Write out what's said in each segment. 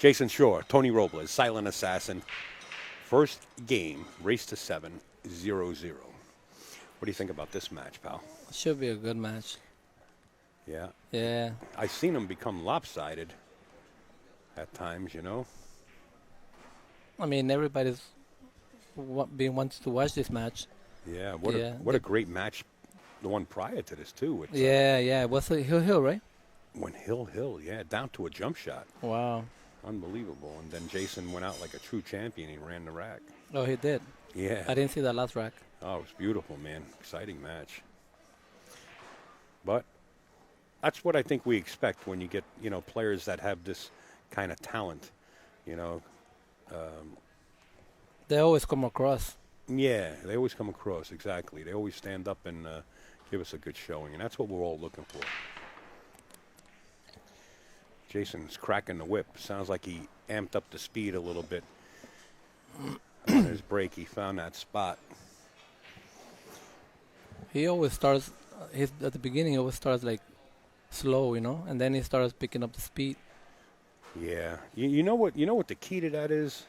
Jayson Shore, Tony Robles, Silent Assassin. First game, race to 7, 0-0. What do you think about this match, pal? Should be a good match. Yeah. Yeah. I've seen them become lopsided at times, you know. I mean, everybody's wants to watch this match. Yeah. What Yeah. a great match. The one prior to this too. It's, Yeah. What's it? Hill, right? when Hill, yeah, down to a jump shot. Wow. Unbelievable. And then Jayson went out like a true champion. He ran the rack. Oh, he did. Yeah. I didn't see that last rack. Oh, it was beautiful, man. Exciting match. But that's what I think we expect when you get, you know, players that have this kind of talent, you know. They always come across. Yeah, they always come across, exactly. They always stand up and give us a good showing, and that's what we're all looking for. Jayson's cracking the whip. Sounds like he amped up the speed a little bit on his break. He found that spot. He always starts. At the beginning, he always starts like slow, you know, and then he starts picking up the speed. Yeah, you know what? You know what the key to that is,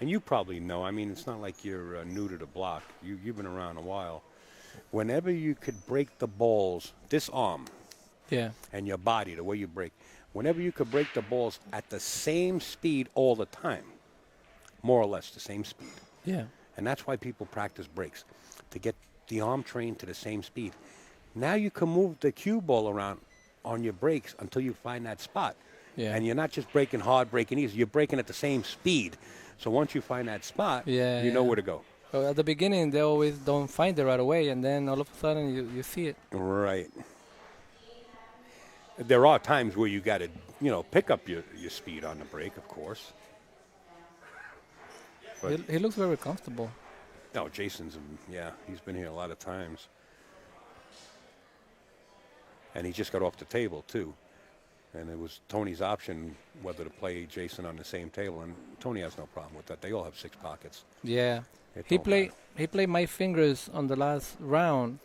and you probably know. I mean, it's not like you're new to the block. You've been around a while. Whenever you could break the balls, this arm, Yeah. and your body, the way you break. Whenever you could break the balls at the same speed all the time, more or less the same speed. Yeah. And that's why people practice breaks, to get the arm trained to the same speed. Now you can move the cue ball around on your breaks until you find that spot. Yeah. And you're not just breaking hard, breaking easy. You're breaking at the same speed. So once you find that spot, you know where to go. So at the beginning, they always don't find it right away, and then all of a sudden you see it. Right. There are times where you got to, you know, pick up your speed on the break, of course. But He looks very comfortable. no, Jayson's, yeah, he's been here a lot of times. And he just got off the table, too. And it was Tony's option whether to play Jayson on the same table. And Tony has no problem with that. They all have 6 pockets. Yeah. It He don't matter. played my fingers on the last round.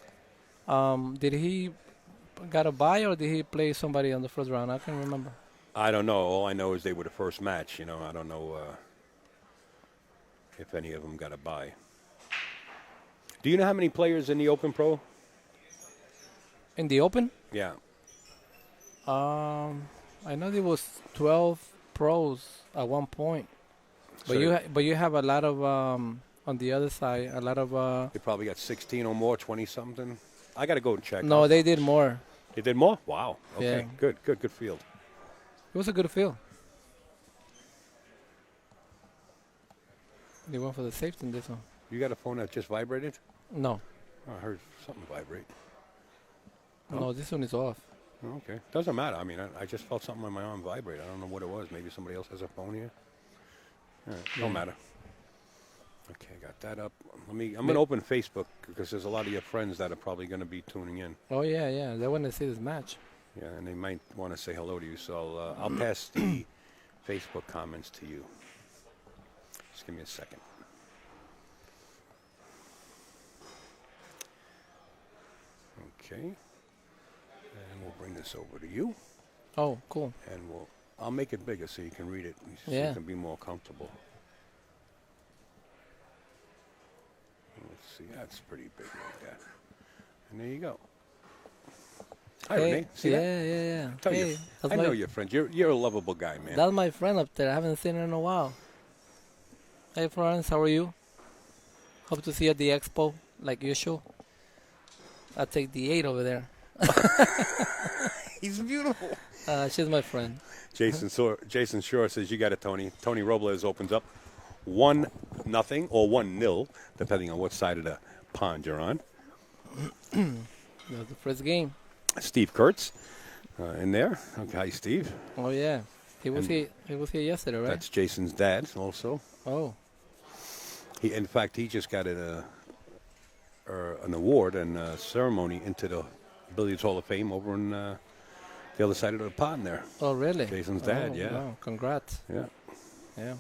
Did he got a bye or did he play somebody on the first round? I can't remember. I don't know. All I know is they were the first match. You know, I don't know if any of them got a bye. Do you know how many players in the Open Pro? In the Open? Yeah. I know there was 12 pros at one point. But So you have a lot of on the other side, a lot of they probably got 16 or more, 20-something. I got to go and check. No, they did more. They did more? Wow. Okay. Yeah. Good field. It was a good feel. They went for the safety in this one. You got a phone that just vibrated? No. Oh, I heard something vibrate. No, this one is off. Oh, okay. Doesn't matter. I mean, I just felt something on my arm vibrate. I don't know what it was. Maybe somebody else has a phone here. All right. Don't matter. Okay, got that up. I'm going to open Facebook because there's a lot of your friends that are probably going to be tuning in. Oh, yeah. They want to see this match. Yeah, and they might want to say hello to you. So I'll pass the Facebook comments to you. Just give me a second. Okay. And we'll bring this over to you. Oh, cool. And I'll make it bigger so you can read it. So Yeah. you can be more comfortable. Let's see. That's pretty big like that. And there you go. Hi, Renee. See that? Yeah. Tell Hey, you, that's I know my- your friend. You're a lovable guy, man. That's my friend up there. I haven't seen her in a while. Hey, Florence, how are you? Hope to see you at the expo, like usual. I'll take the 8 over there. He's beautiful. She's my friend. Jayson Shore says, you got it, Tony. Tony Robles opens up 1-0 or 1-0, depending on what side of the pond you're on. That's the first game. Steve Kurtz in there. Okay, hi, Steve. Oh, yeah. He was here yesterday, right? That's Jason's dad also. Oh. In fact, he just got an award and ceremony into the Billiards Hall of Fame over in the other side of the pond there. Oh, really? Jason's dad, Oh, yeah. Wow. Congrats. Yeah. Yeah.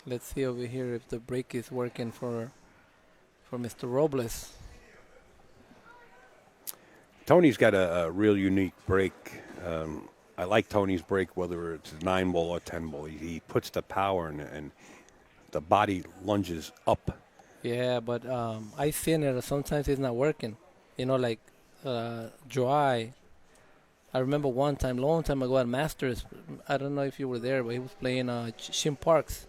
Let's see over here if the brake is working for for Mr. Robles. Tony's got a real unique break. I like Tony's break, whether it's 9 ball or 10 ball. He puts the power in, and the body lunges up. Yeah, but I seen it. Sometimes it's not working. You know, like dry. I remember one time, long time ago at Masters. I don't know if you were there, but he was playing Shin Parks.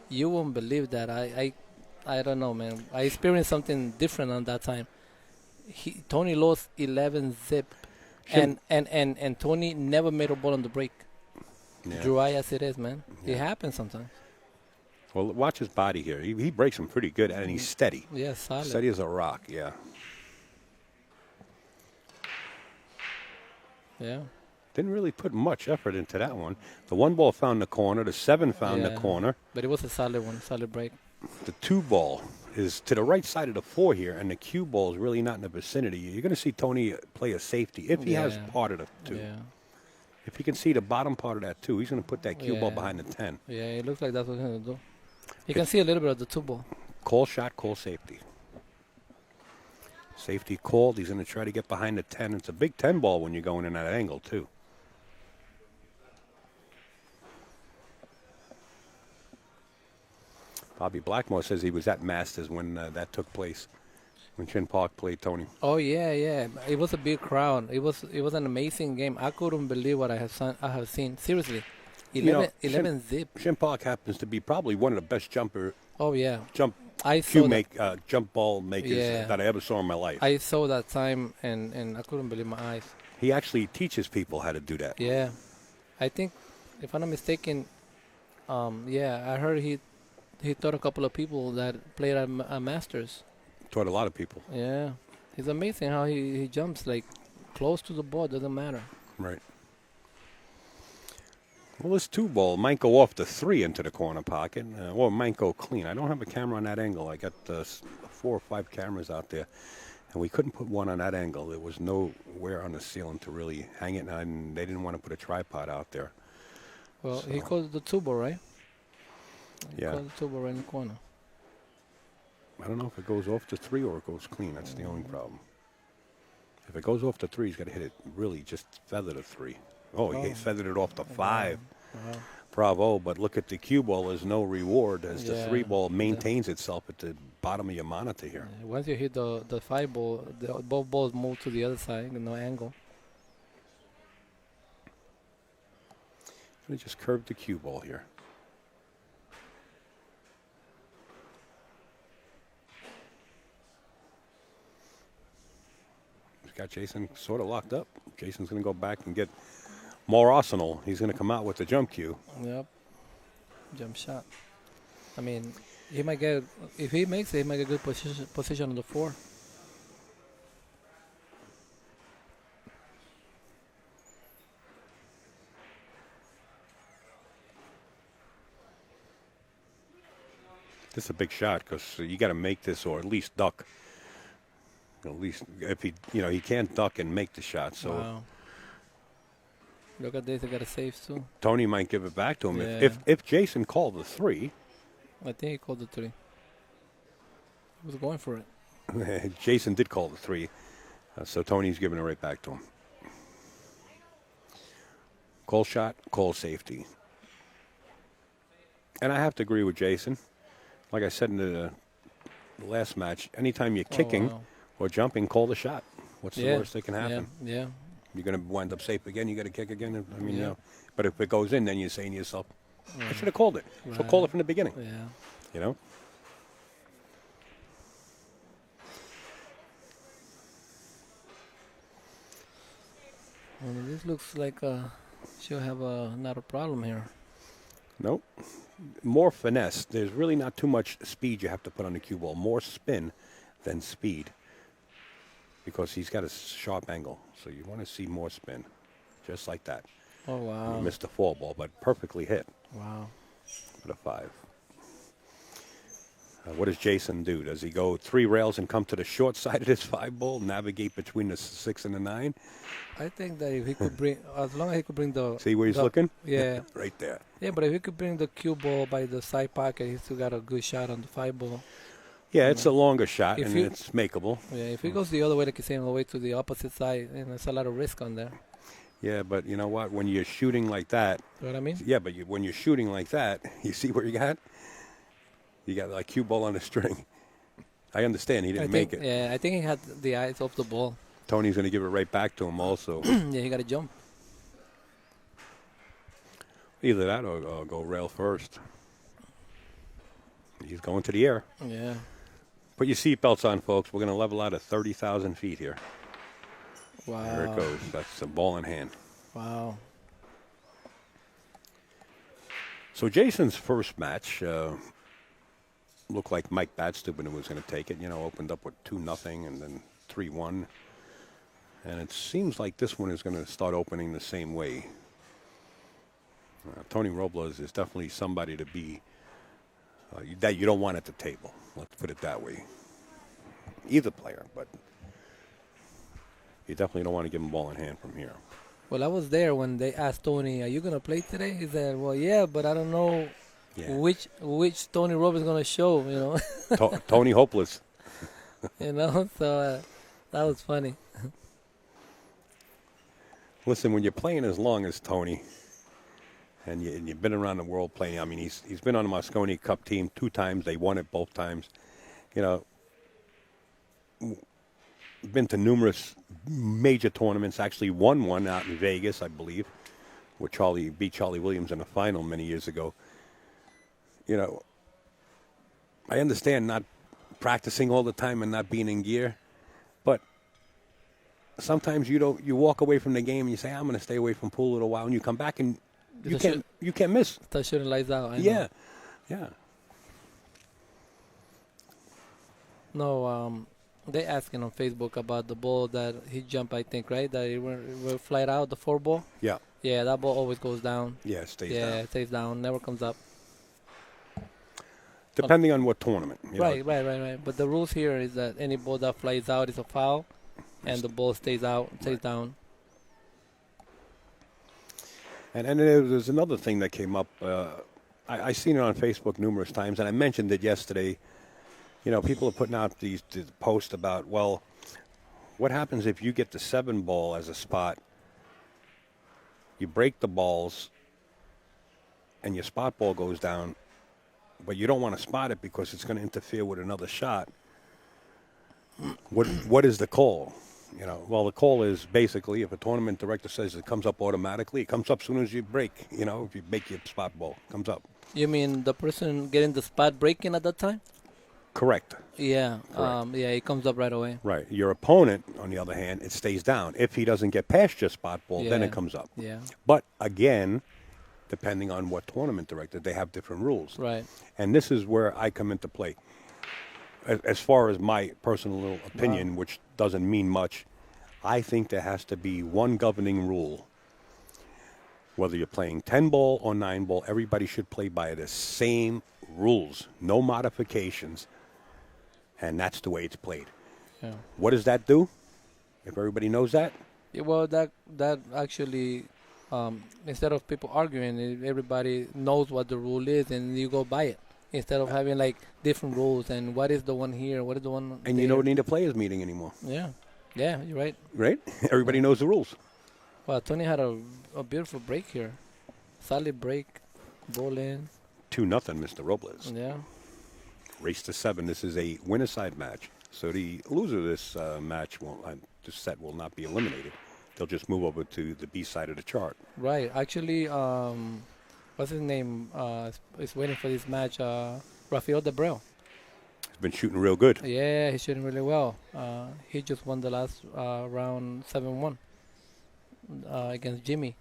You won't believe that. I don't know, man. I experienced something different on that time. Tony lost 11 zip, and Tony never made a ball on the break. Yeah. Dry as it is, man. Yeah. It happens sometimes. Well, watch his body here. He breaks him pretty good, and he's steady. Yeah, solid. Steady as a rock, yeah. Yeah. Didn't really put much effort into that one. The 1 ball found the corner. The 7 found the corner. But it was a solid one, solid break. The 2 ball is to the right side of the 4 here, and the cue ball is really not in the vicinity. You're going to see Tony play a safety if he has part of the 2. Yeah. If he can see the bottom part of that 2, he's going to put that cue ball behind the 10. Yeah, it looks like that's what he's going to do. You can see a little bit of the 2 ball. Call shot, call safety. Safety called. He's going to try to get behind the 10. It's a big 10 ball when you're going in that angle, too. Bobby Blackmore says he was at Masters when that took place, when Chin Park played Tony. Oh yeah. It was a big crowd. It was an amazing game. I couldn't believe what I have seen. Seriously, 11 zip. Chin Park happens to be probably one of the best jump ball makers that I ever saw in my life. I saw that time and I couldn't believe my eyes. He actually teaches people how to do that. Yeah, I think, if I'm not mistaken, I heard he taught a couple of people that played at Masters. Taught a lot of people. Yeah. It's amazing how he jumps like close to the ball. Doesn't matter. Right. Well, this 2 ball might go off the 3 into the corner pocket, or might go clean. I don't have a camera on that angle. I got 4 or 5 cameras out there, and we couldn't put one on that angle. There was nowhere on the ceiling to really hang it, and they didn't want to put a tripod out there. Well, he called the 2 ball, right? Yeah. Called the 2 ball right in the corner. I don't know if it goes off the 3 or it goes clean. That's the only problem. If it goes off the 3, he's got to hit it really just feather the 3. Oh, he feathered it off the 5. Wow. Bravo. But look at the cue ball. There's no reward as the 3 ball maintains itself at the bottom of your monitor here. Yeah. Once you hit the 5 ball, both balls move to the other side, no angle. Let me just curve the cue ball here. Got Jayson sort of locked up. Jason's going to go back and get more arsenal. He's going to come out with the jump cue. Yep. Jump shot. I mean, he might get, if he makes it, he might get good position on the 4. This is a big shot because you got to make this or at least duck. At least if he can't duck and make the shot. So wow. Look at this, they got a save too. Tony might give it back to him. Yeah. If Jayson called the 3. I think he called the 3. He was going for it. Jayson did call the 3. So Tony's giving it right back to him. Call shot, call safety. And I have to agree with Jayson. Like I said in the last match, anytime you're kicking or jumping, call the shot. What's the worst that can happen? Yeah. You're going to wind up safe again. You got to kick again. I mean, but if it goes in, then you're saying to yourself, I should have called it. So call it from the beginning. Yeah. You know? Well, this looks like she'll have not a problem here. Nope. More finesse. There's really not too much speed you have to put on the cue ball. More spin than speed. Because he's got a sharp angle. So you want to see more spin. Just like that. Oh, wow. You missed the 4 ball, but perfectly hit. Wow. For the 5. What does Jayson do? Does he go 3 rails and come to the short side of this 5 ball, navigate between the 6 and the 9? I think that if he could bring, as long as he could bring the... See where he's looking? Yeah. Right there. Yeah, but if he could bring the cue ball by the side pocket, he still got a good shot on the 5 ball. Yeah, it's a longer shot, If and you- it's makeable. Yeah, if it goes the other way, like you're saying, all the way to the opposite side, there's a lot of risk on there. Yeah, but you know what? When you're shooting like that, You know what I mean? yeah, but when you're shooting like that, you see what you got? You got like cue ball on a string. I understand he didn't make it. Yeah, I think he had the eyes off the ball. Tony's going to give it right back to him also. Yeah, he got to jump. Either that or go rail first. He's going to the air. Yeah. Put your seatbelts on, folks. We're going to level out at 30,000 feet here. Wow. There it goes. That's a ball in hand. Wow. So Jayson's first match looked like Mike Badstuben was going to take it. You know, opened up with 2-0 and then 3-1. And it seems like this one is going to start opening the same way. Tony Robles is definitely somebody to be that you don't want at the table. Let's put it that way. Either player, but you definitely don't want to give him ball in hand from here. Well, I was there when they asked Tony, "Are you gonna play today?" He said, "Well, yeah, but I don't know which Tony Robles is gonna show." You know. Tony Hopeless. You know, so that was funny. Listen, when you're playing as long as Tony, and you've been around the world playing, I mean, he's been on the Moscone Cup team 2 times. They won it both times. You know, been to numerous major tournaments. Actually won one out in Vegas, I believe, where Charlie beat Charlie Williams in the final many years ago. You know, I understand not practicing all the time and not being in gear, but sometimes you walk away from the game and you say, I'm going to stay away from pool a little while, and you come back and you can't miss. That shooting lights out. I Yeah, know. yeah. No, they asking on Facebook about the ball that he jumped, I think, right? That it went flat out, the 4 ball. Yeah. Yeah, that ball always goes down. Yeah, it stays Yeah, down. it stays down, never comes up. Depending on what tournament. You know. Right. But the rules here is that any ball that flies out is a foul, and the ball stays out, stays down. And there's another thing that came up. I seen it on Facebook numerous times, and I mentioned it yesterday. You know, people are putting out these posts about, well, what happens if you get the 7 ball as a spot, you break the balls, and your spot ball goes down, but you don't want to spot it because it's going to interfere with another shot. What is the call? You know, well, the call is basically if a tournament director says it comes up automatically, it comes up as soon as you break. You know, if you make your spot ball, it comes up. You mean the person getting the spot breaking at that time? Correct. Yeah. Correct. Yeah, it comes up right away. Right. Your opponent, on the other hand, it stays down. If he doesn't get past your spot ball, then Yeah. it comes up. Yeah. But again, depending on what tournament director, they have different rules. Right. And this is where I come into play. As far as my personal little opinion, which doesn't mean much, I think there has to be one governing rule. Whether you're playing 10 ball or 9 ball, everybody should play by the same rules, no modifications. And that's the way it's played. Yeah. What does that do? If everybody knows that? Yeah, well, that actually, instead of people arguing, everybody knows what the rule is, and you go by it. Instead of having like different rules and what is the one here, what is the one And there. you don't need a players meeting anymore. Yeah, you're right. Right? Everybody knows the rules. Well, Tony had a beautiful break here, solid break, ball in. 2-0, Mr. Robles. Yeah. Race to 7. This is a winner-side match. So the loser of this match, this set will not be eliminated. They'll just move over to the B side of the chart. Right. Actually, what's his name? Is waiting for this match. Rafael Debreu. He's been shooting real good. Yeah, he's shooting really well. He just won the last round 7-1 against Jimmy.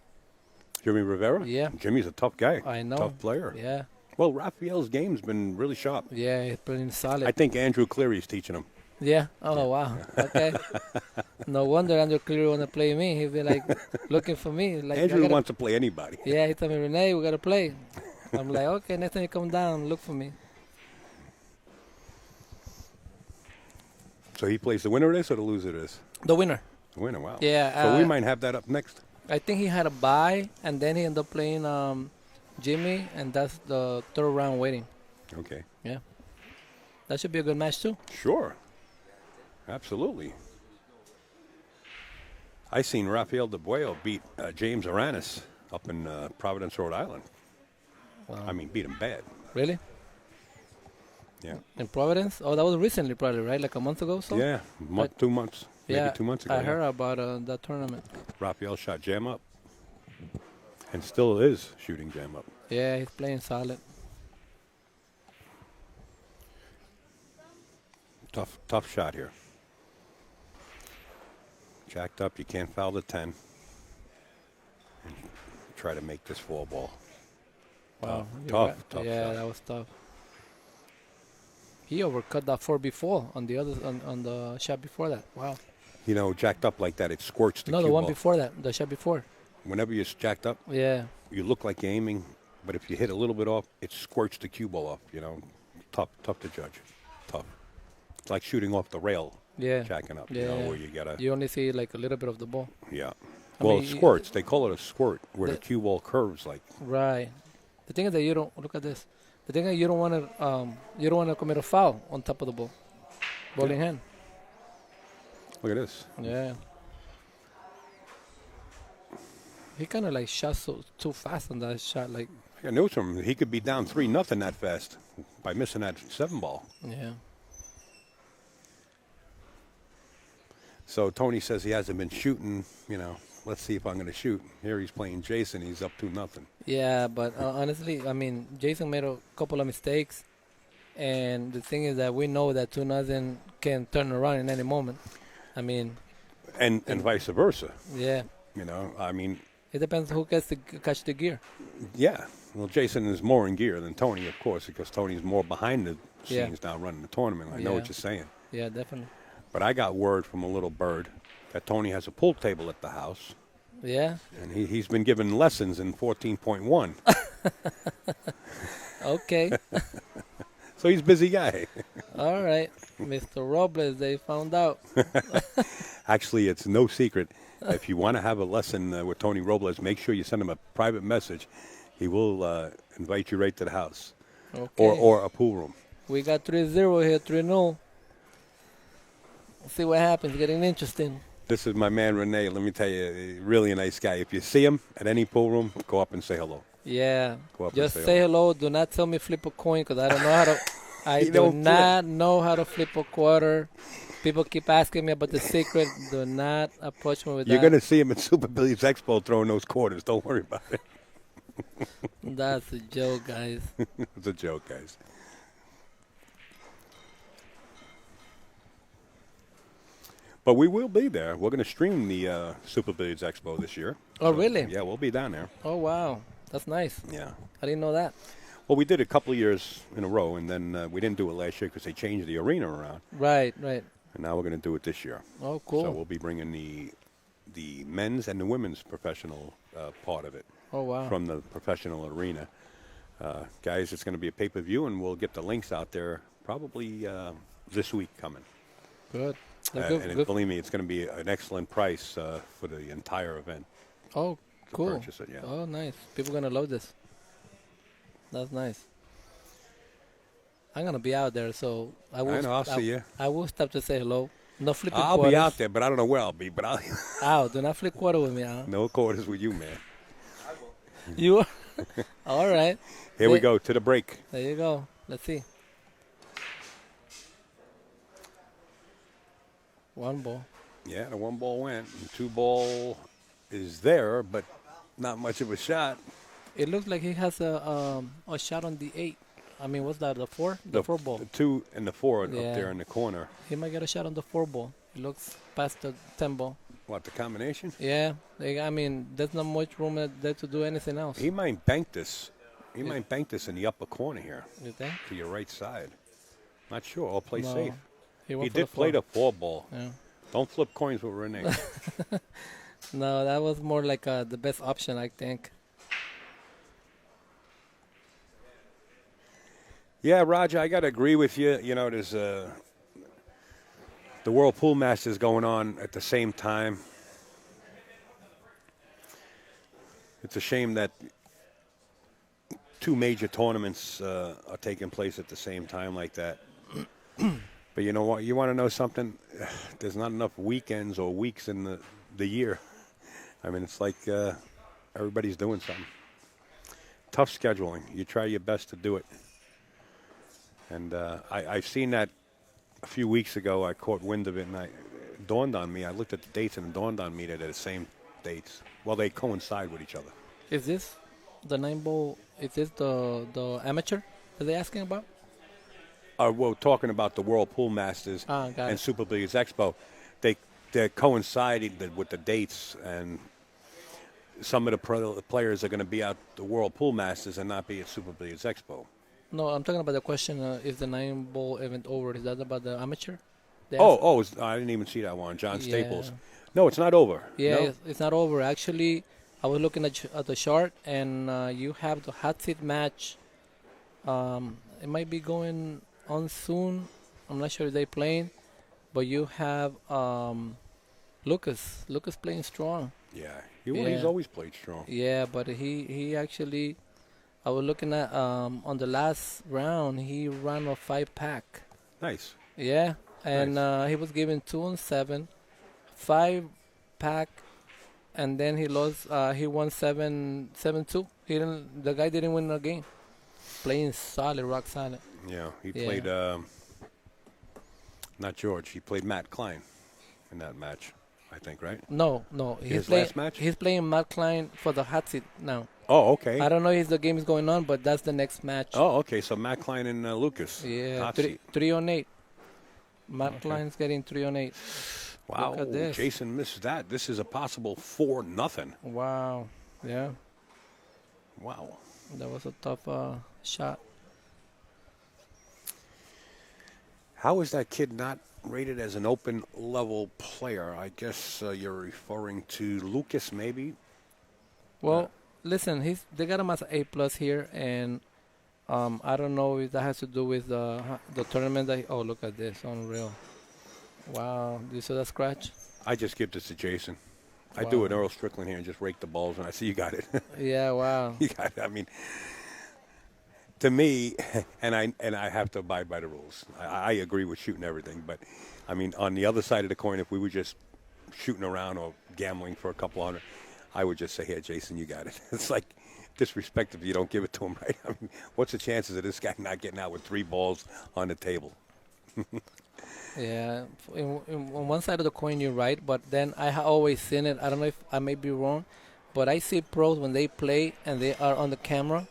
Jimmy Rivera? Yeah. Jimmy's a tough guy. I know. Tough player. Yeah. Well, Rafael's game's been really sharp. Yeah, he's playing solid. I think Andrew Cleary's teaching him. Yeah. Oh, wow. Okay. No wonder Andrew Cleary want to play me. He'll be like looking for me. Like Andrew wants to play anybody. Yeah, he told me, Renee, we got to play. I'm like, okay, next time you come down, look for me. So he plays the winner of this or the loser of this? The winner. The winner, wow. Yeah. So we might have that up next. I think he had a bye, and then he ended up playing Jimmy, and that's the 3rd round waiting. Okay. Yeah. That should be a good match too. Sure. Absolutely. I seen Rafael De Buello beat James Aranis up in Providence, Rhode Island. Wow. I mean, beat him bad. Really? Yeah. In Providence? Oh, that was recently, probably, right? Like a month ago, or so. Yeah, 2 months. Yeah, Maybe 2 months ago. I heard about that tournament. Rafael shot jam up, and still is shooting jam up. Yeah, he's playing solid. Tough shot here. Jacked up, you can't foul the 10. And try to make this 4-ball. Wow. Tough yeah, shot. that was tough. He overcut that 4 before on the other on the shot before that. Wow. You know, jacked up like that, it squirts the No, cue the one ball. before that, the shot before. Whenever you're jacked up, Yeah. you look like you're aiming, but if you hit a little bit off, it squirts the cue ball off. You know, tough to judge. Tough. It's like shooting off the rail, Yeah. jacking up. Yeah. You know, where you gotta. You only see like a little bit of the ball. Yeah. I Well, mean, it squirts. They call it a squirt, where the the- cue ball curves like. Right. The thing is that you don't look at this. The thing is you don't want to commit a foul on top of the ball. Ball in hand. Look at this. Yeah. He kind of like shot too fast on that shot. Like, I got news from him. He could be down 3-0 that fast by missing that 7-ball. yeah. So Tony says he hasn't been shooting. You know, let's see if I'm going to shoot. Here he's playing Jayson. He's up 2-0. Yeah, but honestly, I mean, Jayson made a couple of mistakes. And the thing is that we know that 2-0 can turn around in any moment. I mean, And vice versa. yeah. You know, I mean, It depends who gets to catch the gear. yeah. Well, Jayson is more in gear than Tony, of course, because Tony's more behind the Yeah. scenes now running the tournament. I know Yeah. what you're saying. Yeah, definitely. But I got word from a little bird that Tony has a pool table at the house, Yeah. and he's been given lessons in 14.1. Okay. So he's a busy guy. All right. Mr. Robles, they found out. Actually, it's no secret. If you want to have a lesson with Tony Robles, make sure you send him a private message. He will invite you right to the house Okay. or a pool room. We got 3-0 here, 3-0. See what happens. Getting interesting. This is my man, Renee. Let me tell you, really a nice guy. If you see him at any pool room, go up and say hello. Yeah. Go up Just and say hello. Do not tell me flip a coin because I don't know how to. I You do don't not know how to flip a quarter. People keep asking me about the secret. Do not approach me with You're that. going to see him at Super Billiards Expo throwing those quarters. Don't worry about it. That's a joke, guys. It's a joke, guys. But we will be there. We're going to stream the Super Billiards Expo this year. Oh, really? Yeah, we'll be down there. Oh, wow. That's nice. Yeah. I didn't know that. Well, we did it a couple of years in a row, and then we didn't do it last year because they changed the arena around. Right, right. And now we're going to do it this year. Oh, cool. So we'll be bringing the men's and the women's professional part of it Oh, wow. from the professional arena. Guys, it's going to be a pay-per-view, and we'll get the links out there probably this week coming. Good. Believe me, it's going to be an excellent price for the entire event. Oh, to cool. purchase it, yeah. Oh, nice. People are going to love this. That's nice. I'm going to be out there, so I will. I know, I'll see you. I will stop to say hello. No flipping I'll quarters. be out there, but I don't know where I'll be. But I'll Ow, do not flip quarter with me, Al. no quarters with you, man. You are? All right. Here we Hey. go to the break. There you go. Let's see. One ball. Yeah, the 1 ball went. And 2 ball is there, but not much of a shot. It looks like he has a shot on the 8. I mean, what's that, the 4? The 4 ball. The 2 and the 4 Yeah. up there in the corner. He might get a shot on the 4 ball. It looks past the 10 ball. What, the combination? Yeah. I mean, there's not much room there to do anything else. He might bank this. He might bank this in the upper corner here You think? to your right side. Not sure. I'll play No. safe. He He went for did the play 4. the 4 ball. Yeah. Don't flip coins with Renee. No, that was more like the best option, I think. Yeah, Roger, I got to agree with you. You know, there's the World Pool Masters going on at the same time. It's a shame that 2 major tournaments are taking place at the same time like that. But you know what? You want to know something? There's not enough weekends or weeks in the year. I mean, it's like everybody's doing something. Tough scheduling. You try your best to do it. And I've seen that a few weeks ago. I caught wind of it, and it dawned on me. I looked at the dates, and it dawned on me that they're the same dates. Well, they coincide with each other. Is this the 9 ball? Is this the amateur that they're asking about? Well, talking about the World Pool Masters Got and it. Super Billiards Expo, they're coinciding with the dates, and some of the players are going to be at the World Pool Masters and not be at Super Billiards Expo. No, I'm talking about the question: is the 9 ball event over? Is that about the amateur? I didn't even see that one, John Yeah. Staples. No, it's not over. Yeah, No? it's not over. Actually, I was looking at the chart, and you have the hot seat match. It might be going on soon. I'm not sure if they're playing, but you have Lucas. Lucas playing strong. Yeah, Yeah. he's always played strong. Yeah, but he actually, I was looking at on the last round, he ran a 5-pack. Nice. Yeah, and Nice. he was given 2-7, 5-pack, and then he lost. He won 7-2. The guy didn't win the game. Playing solid, rock solid. Yeah, he Yeah. played, not George, he played Matt Klein in that match, I think, right? No, His last match? He's playing Matt Klein for the hot seat now. Oh, okay. I don't know if the game is going on, but that's the next match. Oh, okay, so Matt Klein and Lucas. Yeah, Hot 3-on-8. Matt Okay. Klein's getting 3-on-8. Wow, Look at this. Jayson missed that. This is a possible 4-0. Wow. Yeah, Wow. that was a tough shot. How is that kid not rated as an open level player? I guess you're referring to Lucas, maybe. Well, listen, they got him as an A+ here, and I don't know if that has to do with the tournament. Oh, look at this, unreal! Wow, do you see that scratch? I just give this to Jayson. I do Wow. an Earl Strickland here and just rake the balls, and I see you got it. Yeah, wow. You got it. I mean, to me, and I have to abide by the rules. I agree with shooting everything, but I mean, on the other side of the coin, if we were just shooting around or gambling for a couple hundred, I would just say, "Here, Jayson, you got it." It's like disrespect if you don't give it to him, right? I mean, what's the chances of this guy not getting out with 3 balls on the table? Yeah, on one side of the coin, you're right, but then always seen it. I don't know if I may be wrong, but I see pros when they play and they are on the camera.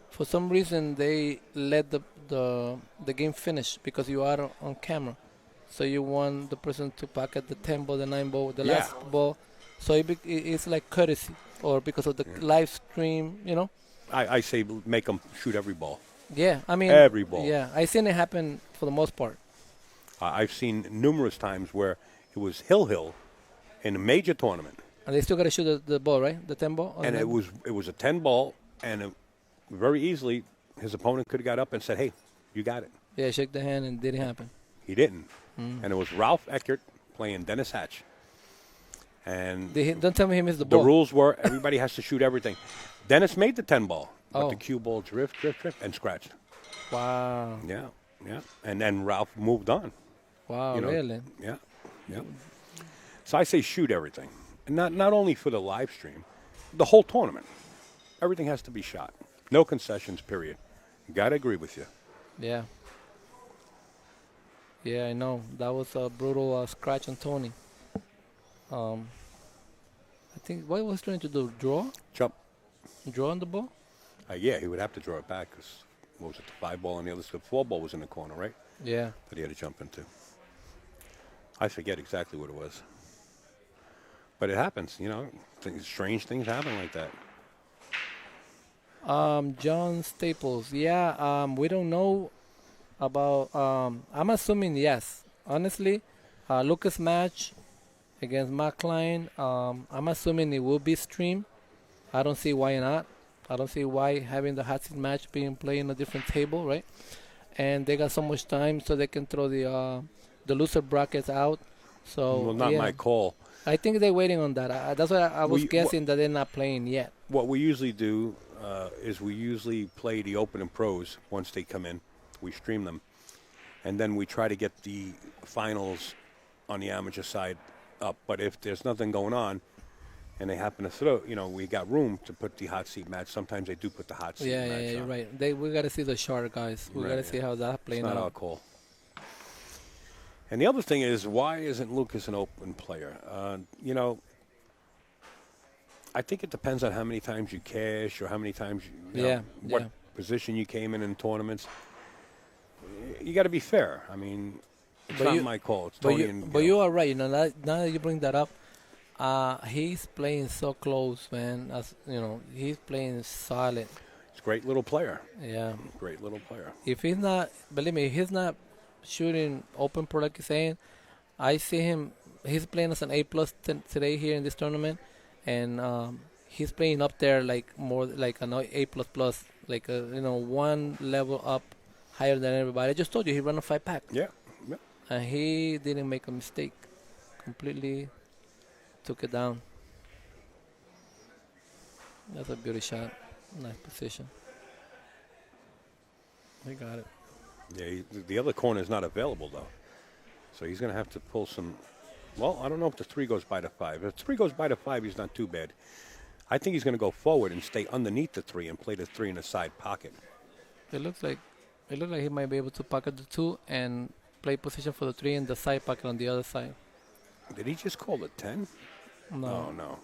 For some reason, they let the game finish because you are on camera. So you want the person to pocket the 10 ball, the 9 ball, the Yeah. last ball. So it's like courtesy, or because of the live stream, you know. I say make them shoot every ball. Yeah, I mean Every ball. Yeah, I seen it happen for the most part. I've seen numerous times where it was Hill in a major tournament, And they still got to shoot the ball, right? The 10 ball. or and the it 9 ball? was a 10 ball, and very easily his opponent could have got up and said, "Hey, you got it." Yeah, shake the hand, and it didn't happen. He didn't, Mm. and it was Ralph Eckert playing Dennis Hatch, and Don't tell me he missed the the ball. rules were everybody has to shoot everything. Dennis made the 10 ball, but Oh. the cue ball drift, and scratched. Wow. Yeah, and then Ralph moved on. Wow, You know, really? Yeah. So I say shoot everything, and not only for the live stream, the whole tournament. Everything has to be shot. No concessions. Period. Gotta agree with you. Yeah. Yeah, I know. That was a brutal scratch on Tony. I think what was he trying to do? Jump. Draw on the ball? Yeah, he would have to draw it back because what was it? The 5 ball on the other side. The 4 ball was in the corner, right? Yeah. That he had to jump into. I forget exactly what it was. But it happens, you know. Strange things happen like that. John Staples. Yeah. We don't know about. I'm assuming yes. Honestly, Lucas match against Matt Klein. I'm assuming it will be streamed. I don't see why not. I don't see why having the hot seat match being played in a different table, right? And they got so much time, so they can throw the loser brackets out. So Well, not yeah. my call. I think they're waiting on that. That's why I was guessing that they're not playing yet. What we usually do is we usually play the open and pros once they come in. We stream them. and then we try to get the finals on the amateur side up. But if there's nothing going on, and they happen to throw, we got room to put the hot seat match. Sometimes they do put the hot seat match. Yeah, you're on. right. We got to see the short guys. We got to see how that playing It's not out. our call. And the other thing is, why isn't Lucas an open player? I think it depends on how many times you cash or how many times what position you came in tournaments. You got to be fair. I mean, it's not my call. It's Tony. But you are right. Now that you bring that up, he's playing so close, man. As he's playing solid. He's a great little player. Yeah, great little player. If he's not, believe me, if he's not shooting open pro like you're saying, I see him. He's playing as an A+ today here in this tournament, and he's playing up there like more like an A++, like one level up higher than everybody. I just told you he ran a 5-pack. Yeah. And he didn't make a mistake. Completely took it down. That's a beauty shot. Nice position. He got it. Yeah, the other corner is not available, though. So he's going to have to pull some. Well, I don't know if the 3 goes by the 5. If the 3 goes by the 5, he's not too bad. I think he's going to go forward and stay underneath the 3 and play the 3 in the side pocket. It looks like he might be able to pocket the 2 and play position for the 3 in the side pocket on the other side. Did he just call it 10? No. Oh, no.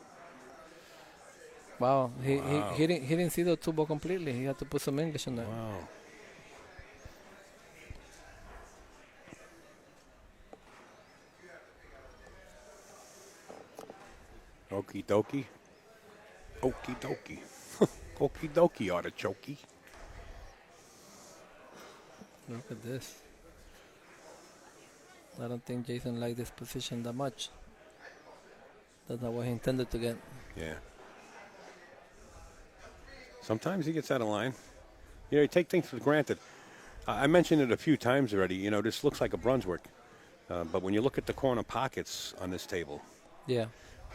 Wow. He didn't see the 2 ball completely. He had to put some English on that. Wow. Okie dokie. Okie dokie. Okie dokie, artichoke. Look at this. I don't think Jayson liked this position that much. That's not what he intended to get. Yeah. Sometimes he gets out of line. You take things for granted. I mentioned it a few times already. This looks like a Brunswick. But when you look at the corner pockets on this table, yeah,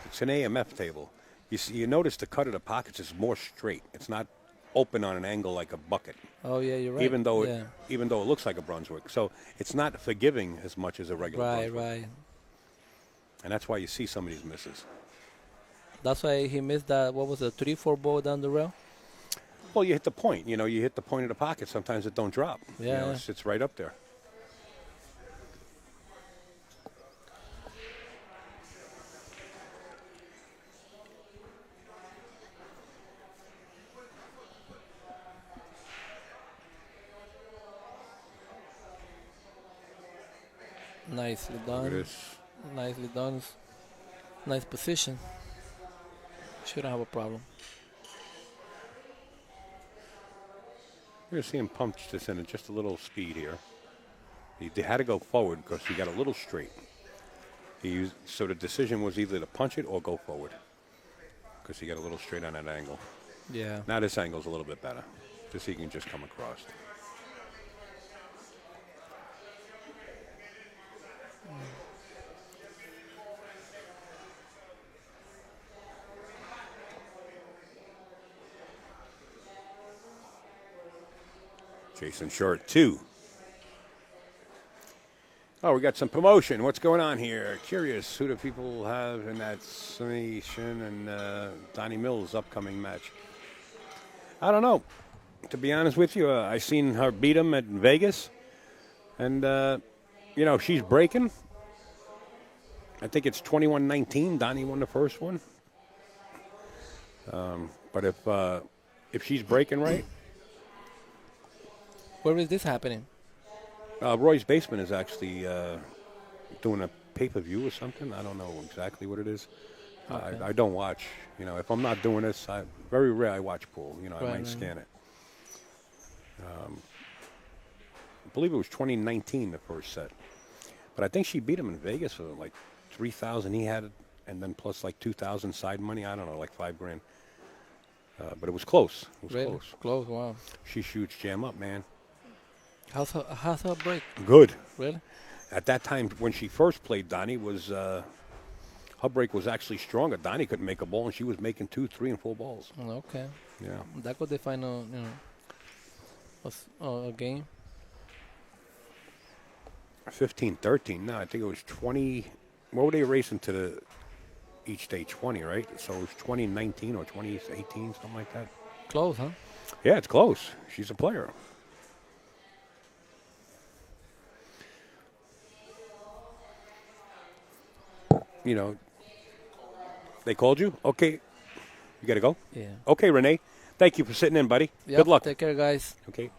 it's an AMF table. You notice the cut of the pockets is more straight. It's not open on an angle like a bucket. Oh yeah, you're right. Even though it looks like a Brunswick, so it's not forgiving as much as a regular Brunswick. Right. And that's why you see some of these misses. That's why he missed that. What was it, 3-4 ball down the rail? Well, you hit the point. You hit the point of the pocket. Sometimes it don't drop. Yeah. It sits right up there. Nicely done. Look at this. Nicely done. Nice position. Shouldn't have a problem. You're going to see him punch this in at just a little speed here. He had to go forward because he got a little straight. So the decision was either to punch it or go forward because he got a little straight on that angle. Yeah. Now this angle's a little bit better. Just so he can just come across. Jayson short 2. Oh, we got some promotion. What's going on here? Curious who do people have in that summation and Donnie Mills' upcoming match? I don't know. To be honest with you, I seen her beat him at Vegas. And, she's breaking. I think it's 21-19. Donnie won the first one. But if she's breaking right. Where is this happening? Roy's Basement is actually doing a pay-per-view or something. I don't know exactly what it is. Okay. I don't watch. If I'm not doing this, very rare I watch pool. I might scan it. I believe it was 2019, the first set. But I think she beat him in Vegas for like $3,000 he had, and then plus like $2,000 side money. I don't know, like $5,000. But it was close. It was really? Close. Wow. She shoots jam up, man. How's her break? Good. Really? At that time, when she first played, Donnie was her break was actually stronger. Donnie couldn't make a ball, and she was making 2, 3, and 4 balls. Okay. Yeah. That could define a game. 15-13. No, I think it was 20. What were they racing to the each day? 20, right? So it was 2019 or 2018, something like that. Close, huh? Yeah, it's close. She's a player. You know, they called you? Okay. You got to go? Yeah. Okay, Renee. Thank you for sitting in, buddy. Yep. Good luck. Take care, guys. Okay.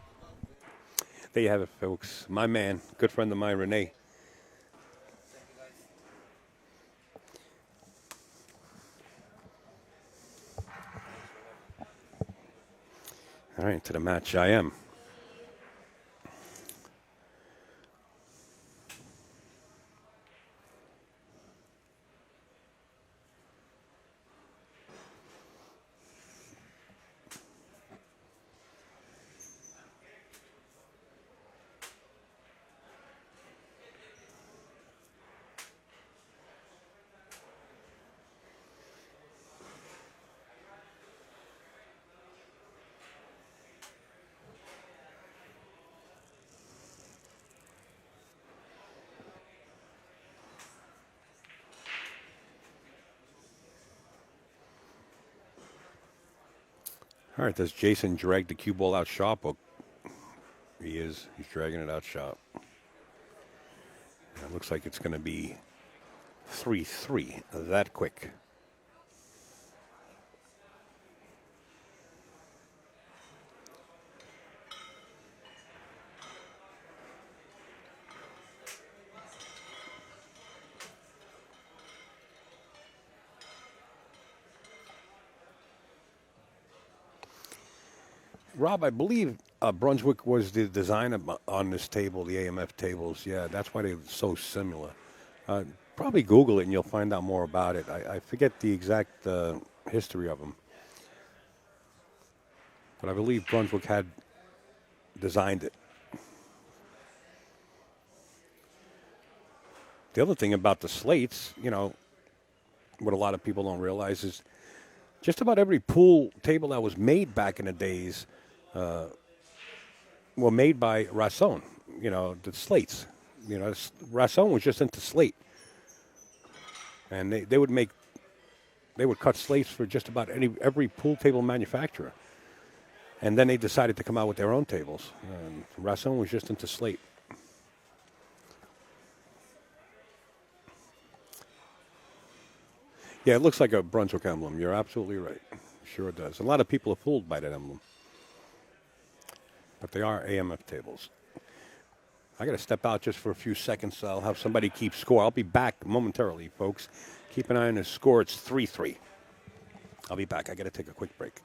There you have it, folks. My man, good friend of mine, Renee. All right, to the match I am. All right, does Jayson drag the cue ball out sharp? Or he is. He's dragging it out sharp. It looks like it's going to be 3-3 that quick. Rob, I believe Brunswick was the designer on this table, the AMF tables. Yeah, that's why they're so similar. Probably Google it and you'll find out more about it. I forget the exact history of them. But I believe Brunswick had designed it. The other thing about the slates, you know, what a lot of people don't realize is just about every pool table that was made back in the days were made by Rasson. You know, the slates. You know, Rasson was just into slate. And they would cut slates for just about every pool table manufacturer. And then they decided to come out with their own tables. And Rasson was just into slate. Yeah, it looks like a Brunswick emblem. You're absolutely right. Sure does. A lot of people are fooled by that emblem. But they are AMF tables. I got to step out just for a few seconds. I'll have somebody keep score. I'll be back momentarily, folks. Keep an eye on the score. It's 3-3. I'll be back. I got to take a quick break.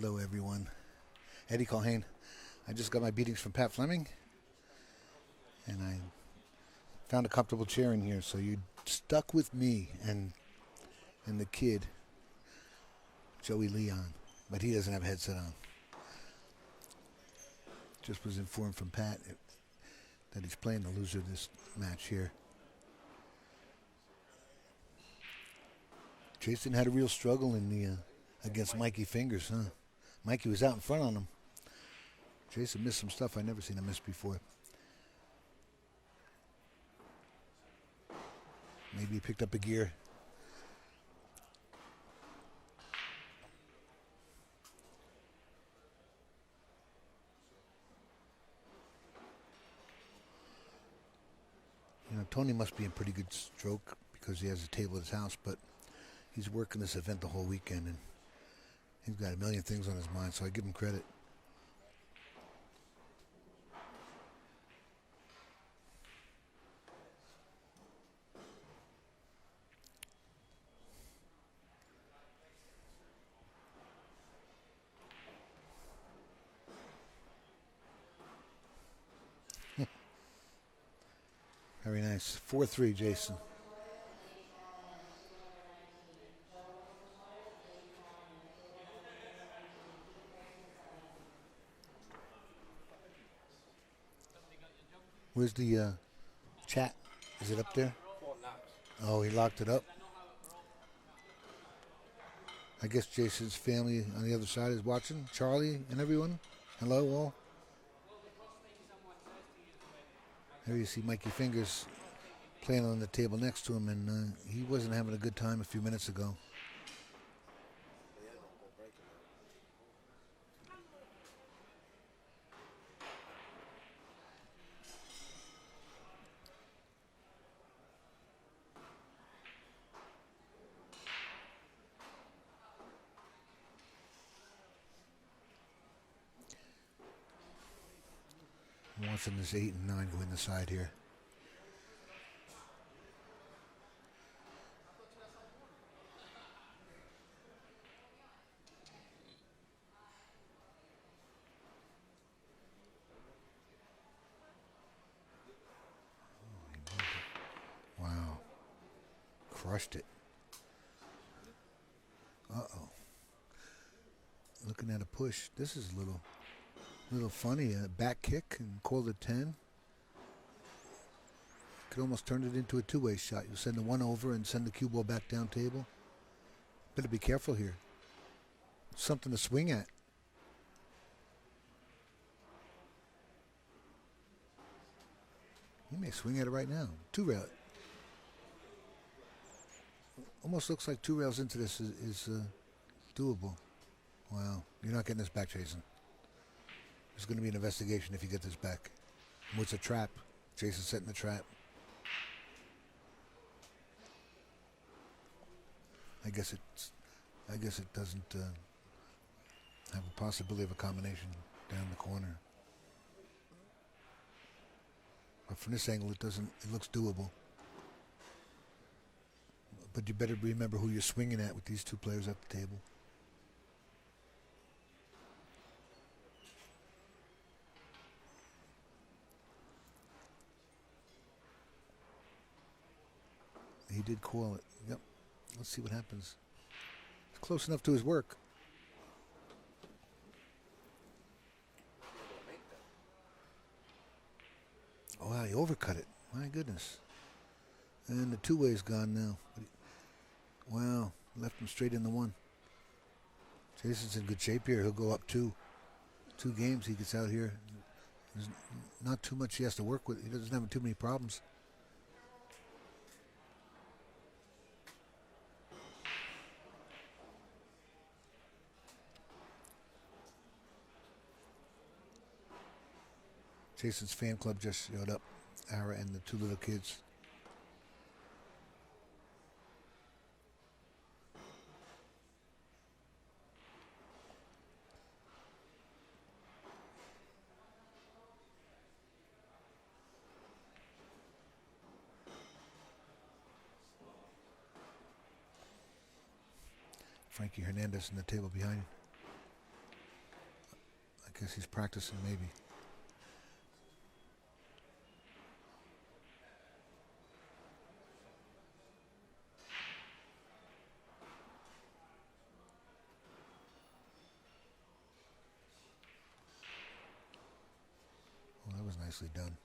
Hello, everyone. Eddie Colhane. I just got my beatings from Pat Fleming, and I found a comfortable chair in here, so you stuck with me and the kid, Joey Leon, but he doesn't have a headset on. Just was informed from Pat that he's playing the loser of this match here. Jayson had a real struggle in the against Mikey Fingers, huh? Mikey was out in front on him. Jayson missed some stuff I never seen him miss before. Maybe he picked up a gear. You know, Tony must be in pretty good stroke because he has a table at his house, but he's working this event the whole weekend, and he's got a million things on his mind, so I give him credit. Very nice. 4-3, Jayson. Where's the chat? Is it up there? Oh, he locked it up. I guess Jason's family on the other side is watching. Charlie and everyone. Hello, all. There you see Mikey Fingers playing on the table next to him, and he wasn't having a good time a few minutes ago. Watching this 8 and 9 go in the side here. Wow. Crushed it. Uh-oh. Looking at a push. This is a little funny. A back kick and called it 10. Could almost turn it into a two-way shot. You send the one over and send the cue ball back down table. Better be careful here. Something to swing at. He may swing at it right now. Two rail. Almost looks like 2 rails into this is doable. Wow. You're not getting this back, Jayson. There's going to be an investigation if you get this back. What's a trap? Jayson setting the trap. I guess it doesn't have a possibility of a combination down the corner. But from this angle, it doesn't. It looks doable. But you better remember who you're swinging at with these two players at the table. He did call it. Yep. Let's see what happens. It's close enough to his work. Oh, wow, he overcut it. My goodness. And the two-way's gone now. Wow, left him straight in the one. Jayson's in good shape here. He'll go up 2 games. He gets out here. There's not too much he has to work with. He doesn't have too many problems. Jayson's fan club just showed up. Ara and the 2 little kids. Frankie Hernandez in the table behind him. guess he's practicing maybe. Well, that was nicely done.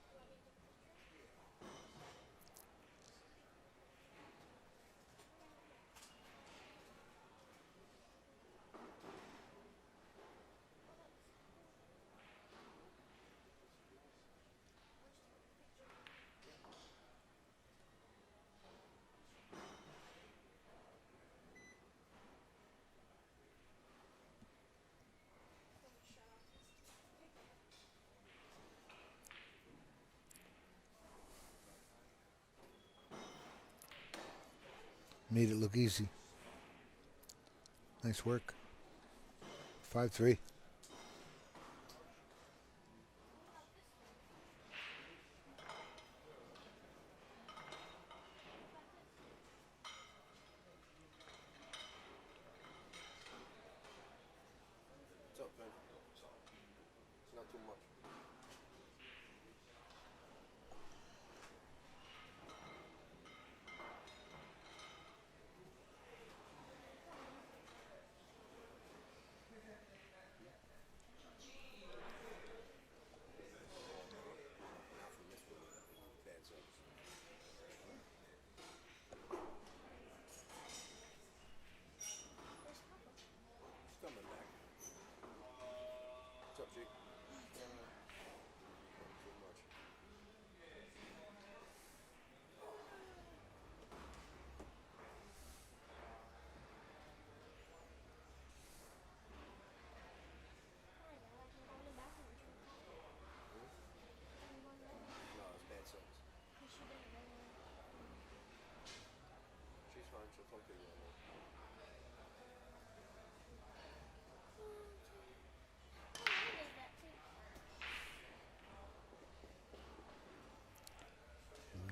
Made it look easy. Nice work. 5-3.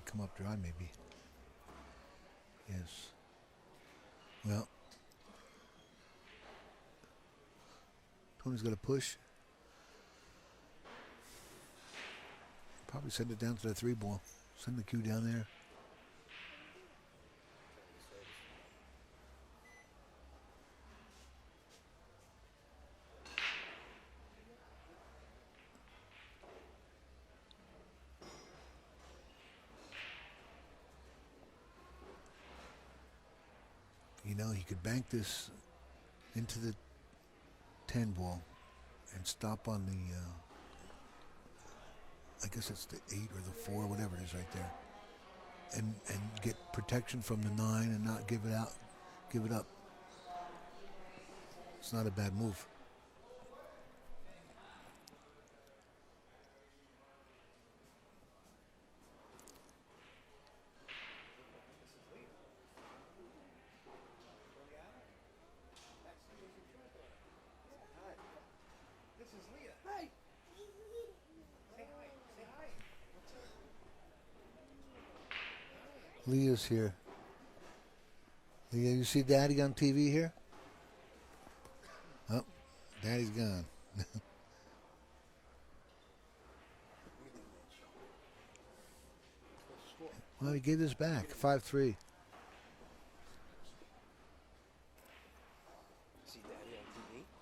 Come up dry maybe. Yes. Well, Tony's got to push. Probably send it down to the 3-ball. Send the cue down there. You know, he could bank this into the 10-ball and stop on the, I guess it's the 8 or the 4, whatever it is right there. And get protection from the 9 and not give it up. It's not a bad move. Leah's here. Leah, you see Daddy on TV here? Oh, Daddy's gone. Well, he gave this back. 5-3.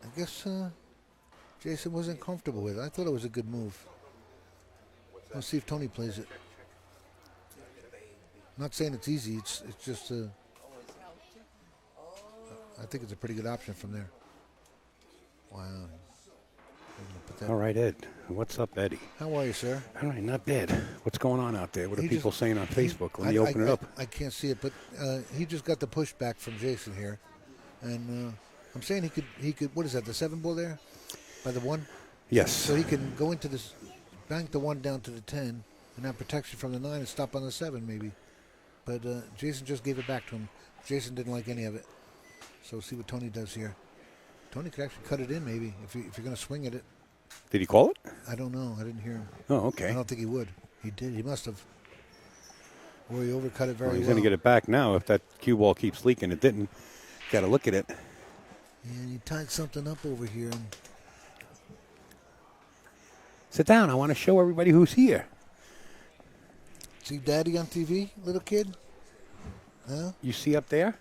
I guess Jayson wasn't comfortable with it. I thought it was a good move. Let's see if Tony plays it. Not saying it's easy. It's just I think it's a pretty good option from there. Wow. All right, Ed. What's up, Eddie? How are you, sir? All right, not bad. What's going on out there? What are people saying on Facebook? Let me open it up. I can't see it, but he just got the pushback from Jayson here, and I'm saying he could. What is that? The 7-ball there, by the 1. Yes. So he can go into this, bank the 1 down to the 10, and have protection from the 9 and stop on the 7 maybe. But Jayson just gave it back to him. Jayson didn't like any of it. So see what Tony does here. Tony could actually cut it in maybe if you're going to swing at it. Did he call it? I don't know. I didn't hear him. Oh, okay. I don't think he would. He did. He must have. Or he overcut it very well. He's going to get it back now if that cue ball keeps leaking. It didn't. Got to look at it. Yeah, and he tied something up over here. And Sit down. I want to show everybody who's here. See Daddy on TV, little kid? Huh? You see up there?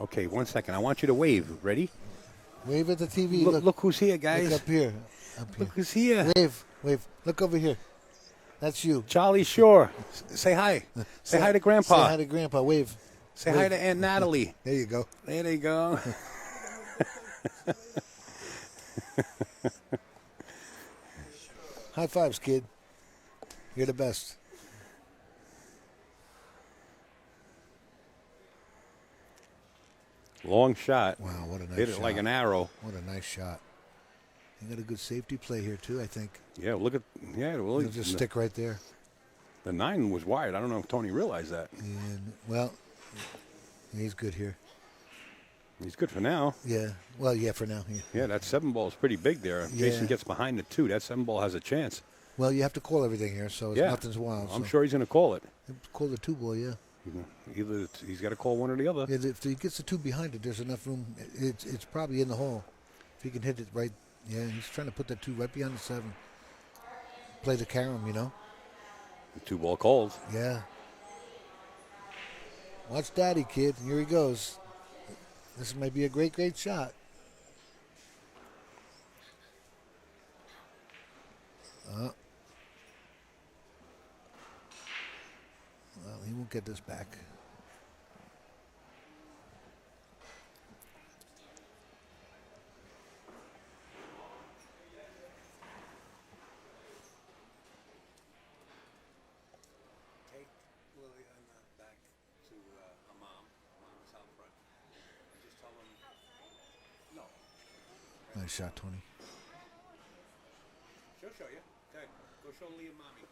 Okay, 1 second. I want you to wave. Ready? Wave at the TV. Look who's here, guys. Look up here. Up here. Look who's here. Wave. Look over here. That's you. Charlie Shore. Say hi. Say hi to Grandpa. Say hi to Grandpa. Wave. Say hi to Aunt Natalie. There you go. There they go. High fives, kid. You're the best. Long shot. Wow, what a nice Hit shot. it like an arrow. What a nice shot. You got a good safety play here, too, I think. Yeah, look at. Yeah, well, He'll just stick right there. The 9 was wide. I don't know if Tony realized that. And, well, he's good here. He's good for now. Yeah. Well, yeah, for now. Yeah. Yeah, that 7 ball is pretty big there. If Yeah. Jayson gets behind the 2, that 7 ball has a chance. Well, you have to call everything here, so it's nothing's wild. I'm sure he's going to call it. Call the 2 ball, yeah. Either he's got to call one or the other. Yeah, if he gets the 2 behind it, there's enough room. It's probably in the hole. If he can hit it right, yeah, he's trying to put that 2 right behind the 7. Play the carom, you know? The 2 ball called. Yeah. Watch Daddy, kid. Here he goes. This might be a great, great shot. Well, he won't get this back. Take Lillian back to her mom's out front. Just tell them no. Nice shot, Tony. She'll show you. Okay, go show Lee and Mommy.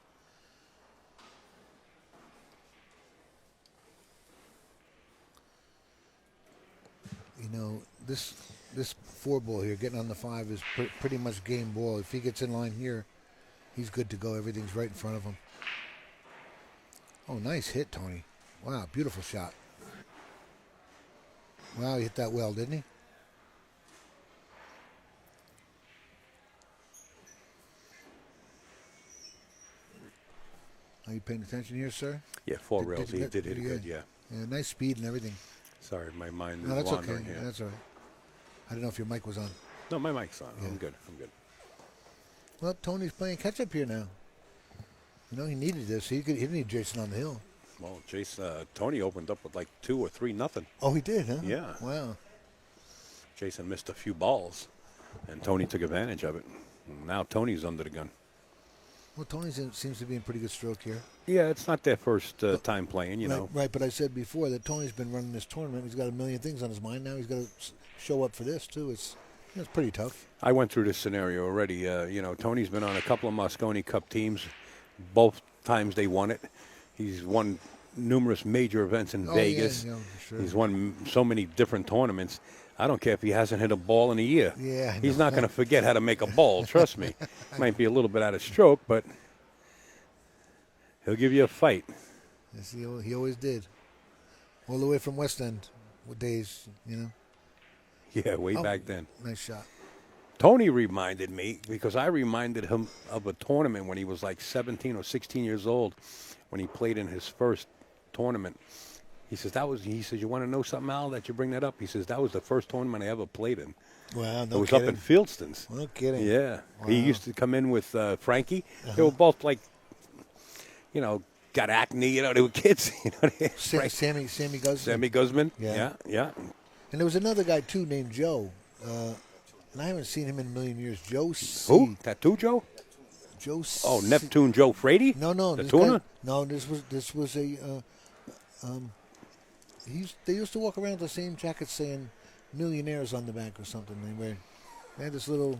You know, this 4 ball here, getting on the 5 is pretty much game ball. If he gets in line here, he's good to go. Everything's right in front of him. Oh, nice hit, Tony. Wow, beautiful shot. Wow, he hit that well, didn't he? Are you paying attention here, sir? Yeah, 4 rails. He did hit pretty good, yeah. Yeah, nice speed and everything. Sorry, my mind is No, that's okay. wandering here. That's all right. I don't know if your mic was on. No, my mic's on. Yeah. I'm good. Well, Tony's playing catch-up here now. You know, he needed this. He didn't need Jayson on the hill. Well, Tony opened up with like 2 or 3 nothing. Oh, he did, huh? Yeah. Wow. Jayson missed a few balls, and Tony took advantage of it. Now Tony's under the gun. Well, Tony seems to be in pretty good stroke here. Yeah, it's not their first time playing, you know. Right, but I said before that Tony's been running this tournament. He's got a million things on his mind. Now he's got to show up for this, too. It's pretty tough. I went through this scenario already. You know, Tony's been on a couple of Moscone Cup teams. Both times they won it. He's won numerous major events in Vegas. Yeah, sure. He's won so many different tournaments. I don't care if he hasn't hit a ball in a year. Yeah, he's not going to forget how to make a ball. Trust me. Might be a little bit out of stroke, but he'll give you a fight. Yes, he always did. All the way from West End days, you know. Yeah, way back then. Nice shot. Tony reminded me, because I reminded him of a tournament when he was like 17 or 16 years old, when he played in his first tournament. He says, you want to know something, Al, that you bring that up? He says, that was the first tournament I ever played in. Wow, no It was kidding. up in Fieldston's. No kidding. Yeah. Wow. He used to come in with Frankie. They were both like, you know, got acne, you know, they were kids. You know, Sammy Guzman. Sammy Guzman. Yeah. Yeah. And there was another guy, too, named Joe. And I haven't seen him in a million years. Joe C. Who? Tattoo Joe? Joe C. Oh, Neptune Joe Frady? No. The this tuna? guy- no, this was a. They used to walk around with the same jacket saying "millionaires" on the back or something. They had this little.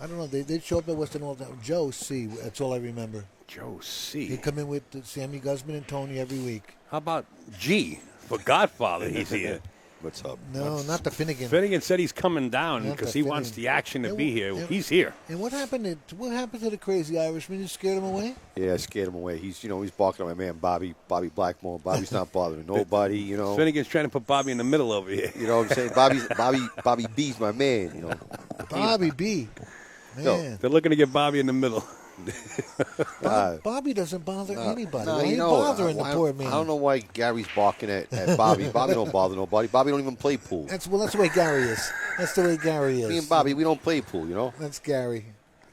I don't know. They'd show up at Western all the time. Joe C. That's all I remember. Joe C. He'd come in with Sammy Guzman and Tony every week. How about G for Godfather? He's here. What's up? No, not the Finnegan. Finnegan said he's coming down Not because the he wants Finnegan. the action to And be wh- here. and- He's here. And what happened to the crazy Irishman? You scared him away? Yeah, I scared him away. He's barking at my man Bobby Blackmore. Bobby's not bothering nobody, you know. Finnegan's trying to put Bobby in the middle over here. You know what I'm saying? Bobby B's my man, you know. Bobby B. Man, They're looking to get Bobby in the middle. Bobby doesn't bother anybody. No, Why you ain't know, bothering the I poor don't- man? I don't know why Gary's barking at Bobby. Bobby don't bother nobody. Bobby don't even play pool. That's the way Gary is. That's the way Gary is. Me and Bobby, we don't play pool, you know. That's Gary.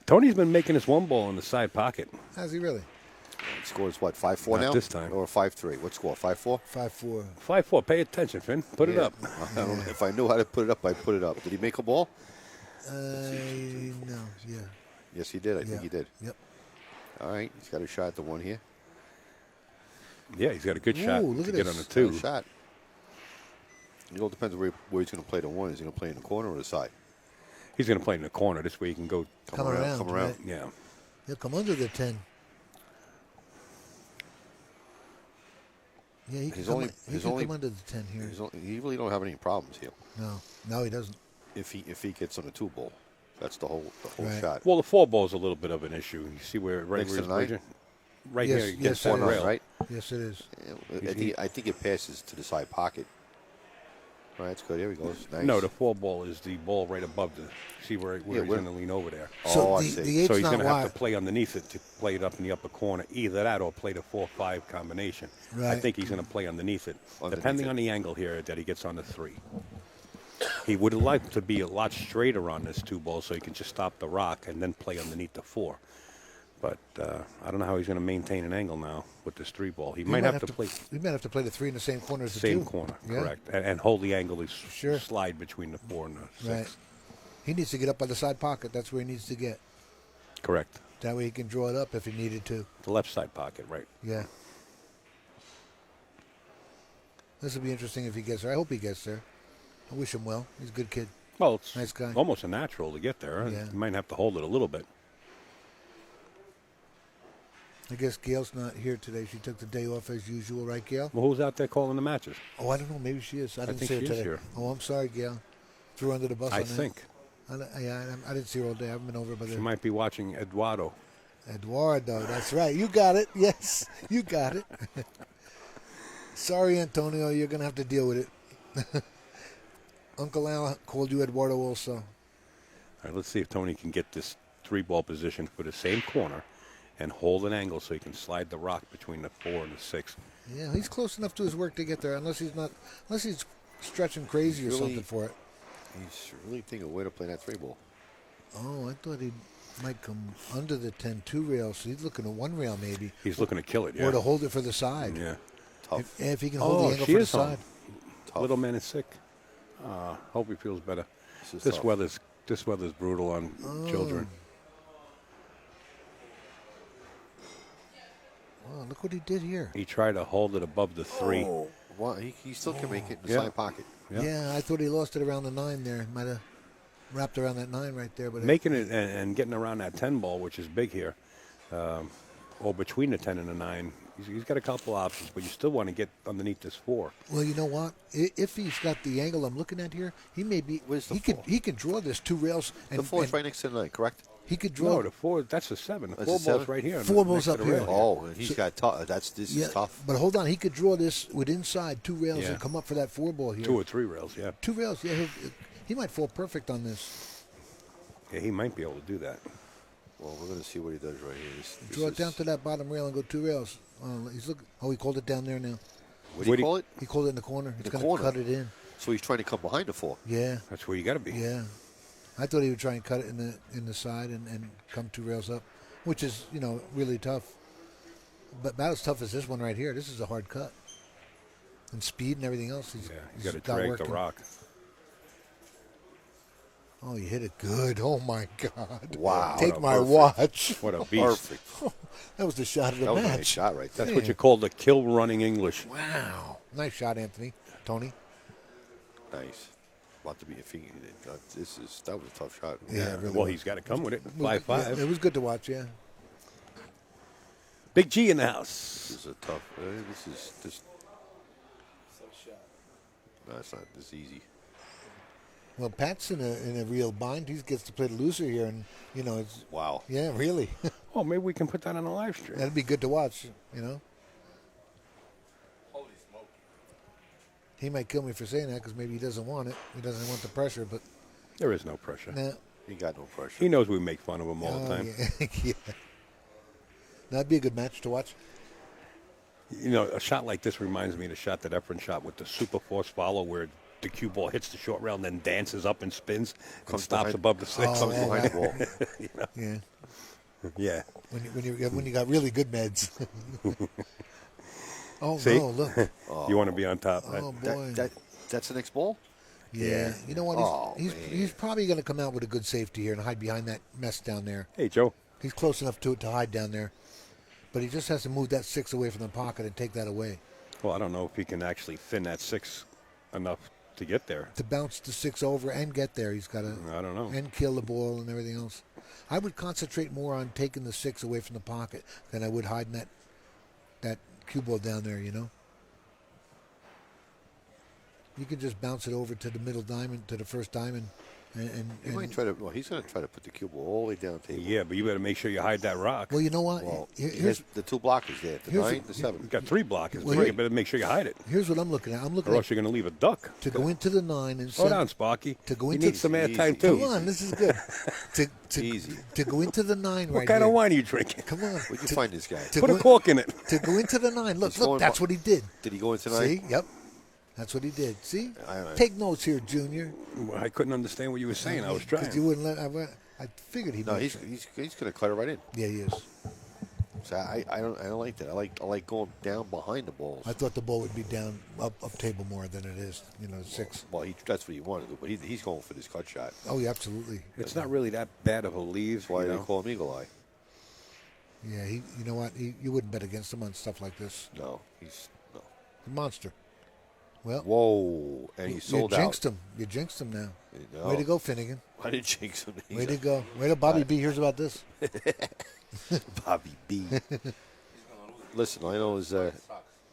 Tony's been making his one ball in the side pocket. How's he really? Scores what, 5-4 Not now? this time. Or 5-3? What score? 5-4? 5'4". 5-4. Pay attention, Finn. Put it Yeah. up. I don't know. If I knew how to put it up, I'd put it up. Did he make a ball? No, yeah. Yes, he did. I think he did. Yep. All right, he's got a shot at the one here. Yeah, he's got a good shot look to at get this. on the Got two. a shot. It all depends where he's going to play the one. Is he going to play in the corner or the side? He's going to play in the corner. This way he can go. Come around. Come around. Right? Yeah. He'll come under the 10. Yeah, he can come under the 10 here. He really don't have any problems here. No, he doesn't. If he gets on the two ball, that's the whole Right. shot. Well, the four ball is a little bit of an issue. You see where right Next where to he's the nine? bridging? Right Yes, here yes, against it that is. rail. Right? Yes, it is. Yeah, I think it passes to the side pocket. All right, that's good. Here he goes. Nice. No, the four ball is the ball right above the. See where he's where- going to lean over there. So I the see. 8's So he's not going to have wide. to play underneath it to play it up in the upper corner. Either that or play the 4-5 combination. I Right. think he's going to play underneath it, Underneath depending it. on the angle here that he gets on the 3. He would like to be a lot straighter on this two ball so he can just stop the rock and then play underneath the 4. But I don't know how he's going to maintain an angle now with this 3 ball. He might have to play He might have to play the 3 in the same corner as the same 2. corner, Yeah. correct, and hold the angle is Sure. slide between the 4 and the 6. Right. He needs to get up by the side pocket. That's where he needs to get. Correct. That way he can draw it up if he needed to. The left side pocket, right. Yeah. This will be interesting if he gets there. I hope he gets there. I wish him well. He's a good kid. Well, it's Nice guy. almost a natural to get there. Yeah. You might have to hold it a little bit. I guess Gail's not here today. She took the day off as usual, right, Gail? Well, who's out there calling the matches? Oh, I don't know. Maybe she is. I didn't think see her she is today. here. Oh, I'm sorry, Gail. Threw her under the bus I on that. think. I didn't see her all day. I haven't been over by She there. might be watching Eduardo. Eduardo, that's right. You got it. Yes, you got it. Sorry, Antonio. You're going to have to deal with it. Uncle Al called you Eduardo also. All right, let's see if Tony can get this 3-ball position for the same corner and hold an angle so he can slide the rock between the 4 and the 6. Yeah, he's close enough to his work to get there, unless he's stretching crazy or Really? something for it. He's really thinking of a way to play that 3 ball. Oh, I thought he might come under the 10-2 rail, so he's looking at 1 rail maybe, He's looking to kill it, yeah. or to hold it for the side. Yeah. Tough. If he can hold the angle she for the is home. side. Tough. Little man is sick. Hope he feels better. This is This tough. weather's brutal on children. Wow, look what he did here. He tried to hold it above the 3. Well, he still can make it in the Yeah. side pocket. Yeah. Yeah, I thought he lost it around the 9 there. Might have wrapped around that 9 right there. But Making it and getting around that 10 ball, which is big here, or between the 10 and the 9. He's got a couple options, but you still want to get underneath this 4. well, you know what? If he's got the angle I'm looking at here, he may be. Where's the he could draw this 2 rails and The 4 is and right next to the 9, correct? he could draw. No, the 4, that's a 7. The That's 4 a ball's 7? right here. 4 next ball's to up the here. rail. Oh, and he's got tough. This is tough. But hold on, he could draw this with inside 2 rails Yeah. and come up for that 4 ball here. 2 or 3 rails, yeah. 2 rails, yeah. He might fall perfect on this. Yeah, he might be able to do that. Well, we're going to see what he does right here. This Draw it is- down to that bottom rail and go 2 rails. He's looking. Oh, he called it down there now. What do you call it? He called it in the corner. He's the going to corner? cut it in. So he's trying to come behind the 4. Yeah, That's where you got to be. yeah. I thought he would try and cut it in the side and come 2 rails up, which is really tough. But about as tough as this one right here. This is a hard cut. And speed and everything else. Yeah, you got to drag working. the rock. Oh, you hit it good. Oh my God! Wow. Take my Perfect. watch. What a beast. Perfect. That was the shot of the That was a match. nice shot right there. That's what you call the kill running English. Wow. Nice shot, Anthony. Tony. Nice. About to be if he. That was a tough shot. Yeah, really Well, was. he's got to come with it. Yeah, 5-5. it was good to watch, yeah. Big G in the house. This is a tough. This. No, it's not this easy. Well, Pat's in a real bind. He gets to play the loser here, and it's Wow. yeah, really. Oh, maybe we can put that on a live stream. That'd be good to watch. Holy smoke. He might kill me for saying that because maybe he doesn't want it. He doesn't want the pressure, but There is no pressure. nah. He got no pressure. He knows we make fun of him all the time. Yeah. Yeah. That'd be a good match to watch. You know, a shot like this reminds me of the shot that Efren shot with the super force follow where the cue ball hits the short rail and then dances up and spins and Comes stops behind- above the six. Comes behind the ball. You know? Yeah. Yeah. When you got really good meds. Oh See? no! Look. You want to be on top. Oh boy. That's the next ball? Yeah. You know what? Oh, He's probably going to come out with a good safety here and hide behind that mess down there. Hey, Joe. He's close enough to it to hide down there, but he just has to move that 6 away from the pocket and take that away. Well, I don't know if he can actually thin that 6 enough to get there. To bounce the 6 over and get there, he's got to. I don't know. And kill the ball and everything else. I would concentrate more on taking the 6 away from the pocket than I would hiding that cue ball down there. You know. You can just bounce it over to the middle diamond, to the first diamond, He might try to. Well, he's going to try to put the cue ball all the way down the table. Yeah, but you better make sure you hide that rock. Well, you know what? Well, Here's the 2 blockers there, the here's 9, a- the 7. You've got 3 blockers. Well, but you here- better make sure you hide it. here's what I'm looking at. I'm looking Or at else you're going to leave a duck. to go into the 9 and Slow send. down, Sparky. To go you into need the- some airtime, Easy. too. Come on, this is good. to Easy. To go into the 9 What right kind here. of wine are you drinking? Come on. Where'd you to, find this guy? to Put a go, cork in it. to go into the 9. Look, He's going that's bu- what he did. Did he go in tonight? See? Yep. That's what he did. See? I- Take notes here, Junior. I couldn't understand what you were saying. I was 'Cause trying. you wouldn't let. I figured he. No, might he's try. going to cut it right in. Yeah, he is. So I don't like that. I like going down behind the balls. I thought the ball would be down up table more than it is. 6. Well, that's what he wanted to do, but he's going for this cut shot. Oh, yeah, absolutely. It's not really that bad of a leave. That's why you they know? call him Eagle Eye. Yeah, you know what? You wouldn't bet against him on stuff like this. No, he's no. A monster. Well, Whoa, and he sold you out. jinxed him. You jinxed him now. No. Way to go, Finnegan. I didn't jinx him. Way to go. Way to Bobby B hears about this. Bobby B. Listen, I know his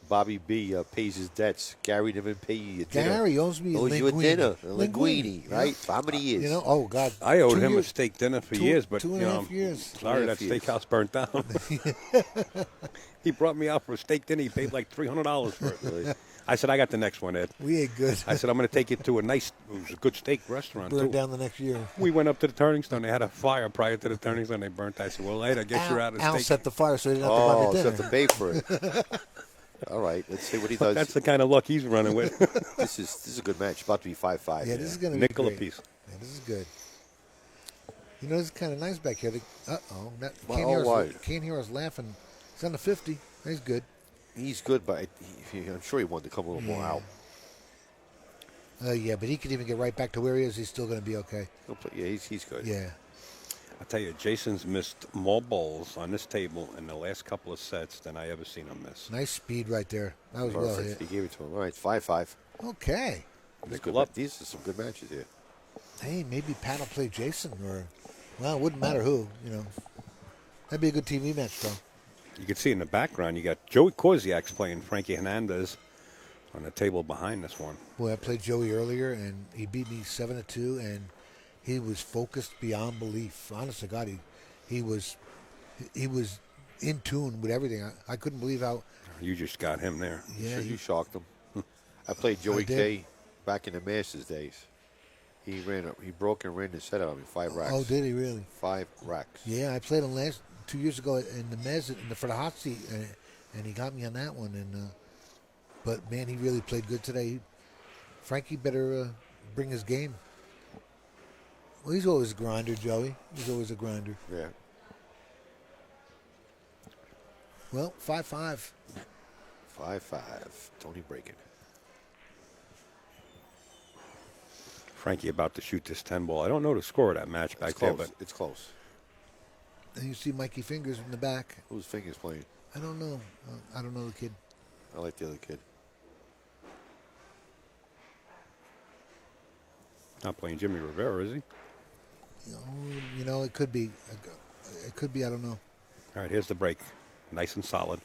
Bobby B pays his debts. Gary didn't pay you your dinner. Gary owes me owes you a dinner, a linguine, right? Yeah. How many years? You know, oh, God. I owed 2 him a years. steak dinner for Two- years, but two and you a know, half years. sorry that 2.5 years. steakhouse burnt down. He brought me out for a steak dinner. He paid like $300 for it. Really? I said, I got the next one, Ed. We ate good. I said, I'm going to take you to a nice, it was a good steak restaurant, Burned too. down the next year. We went up to the turning stone. They had a fire prior to the turning stone. They burnt. I said, well, Ed, I guess you're out of Al steak. set the fire so he didn't have to Oh, buy so me have to dinner. pay for it. All right, let's see what he does. That's the kind of luck he's running with. This is a good match. About to be 5-5. Yeah, this is going to be Nickel great. apiece. Yeah, this is good. You know, this is kind of nice back here. Uh-oh. Why? Can't hear us laughing. It's on the 50. He's good. He's good, but I'm sure he wanted to come a little more out. Yeah, but he could even get right back to where he is. He's still going to be okay. He'll play, yeah, he's good. Yeah. I tell you, Jason's missed more balls on this table in the last couple of sets than I ever seen him miss. Nice speed right there. That was well Perfect. hit. He gave it to him. All right, 5-5. Okay. These Nickel up. These are some good matches here. Hey, maybe Pat will play Jayson or, well, it wouldn't matter who, you know. That'd be a good TV match, though. You can see in the background, you got Joey Korziak's playing Frankie Hernandez on the table behind this one. Boy, I played Joey earlier, and he beat me 7-2, and he was focused beyond belief. Honest to God, he was in tune with everything. I couldn't believe how. You just got him there. Yeah, Sure, he- you shocked him. I played Joey did. K back in the Masters days. He broke and ran the set out of me 5 racks. Oh, did he really? 5 racks. Yeah, I played him 2 years ago in the Mez for the hot seat, and he got me on that one. And but man, he really played good today. Frankie better bring his game. Well, he's always a grinder, Joey. He's always a grinder. Yeah. Well, 5-5. 5-5. Tony breaking. Frankie about to shoot this 10 ball. I don't know the score of that match back It's there, close. but It's close. And you see Mikey Fingers in the back. Whose fingers playing? I don't know. I don't know the kid. I like the other kid. not playing Jimmy Rivera, is he? You know, it could be. It could be. I don't know. All right, here's the break. Nice and solid.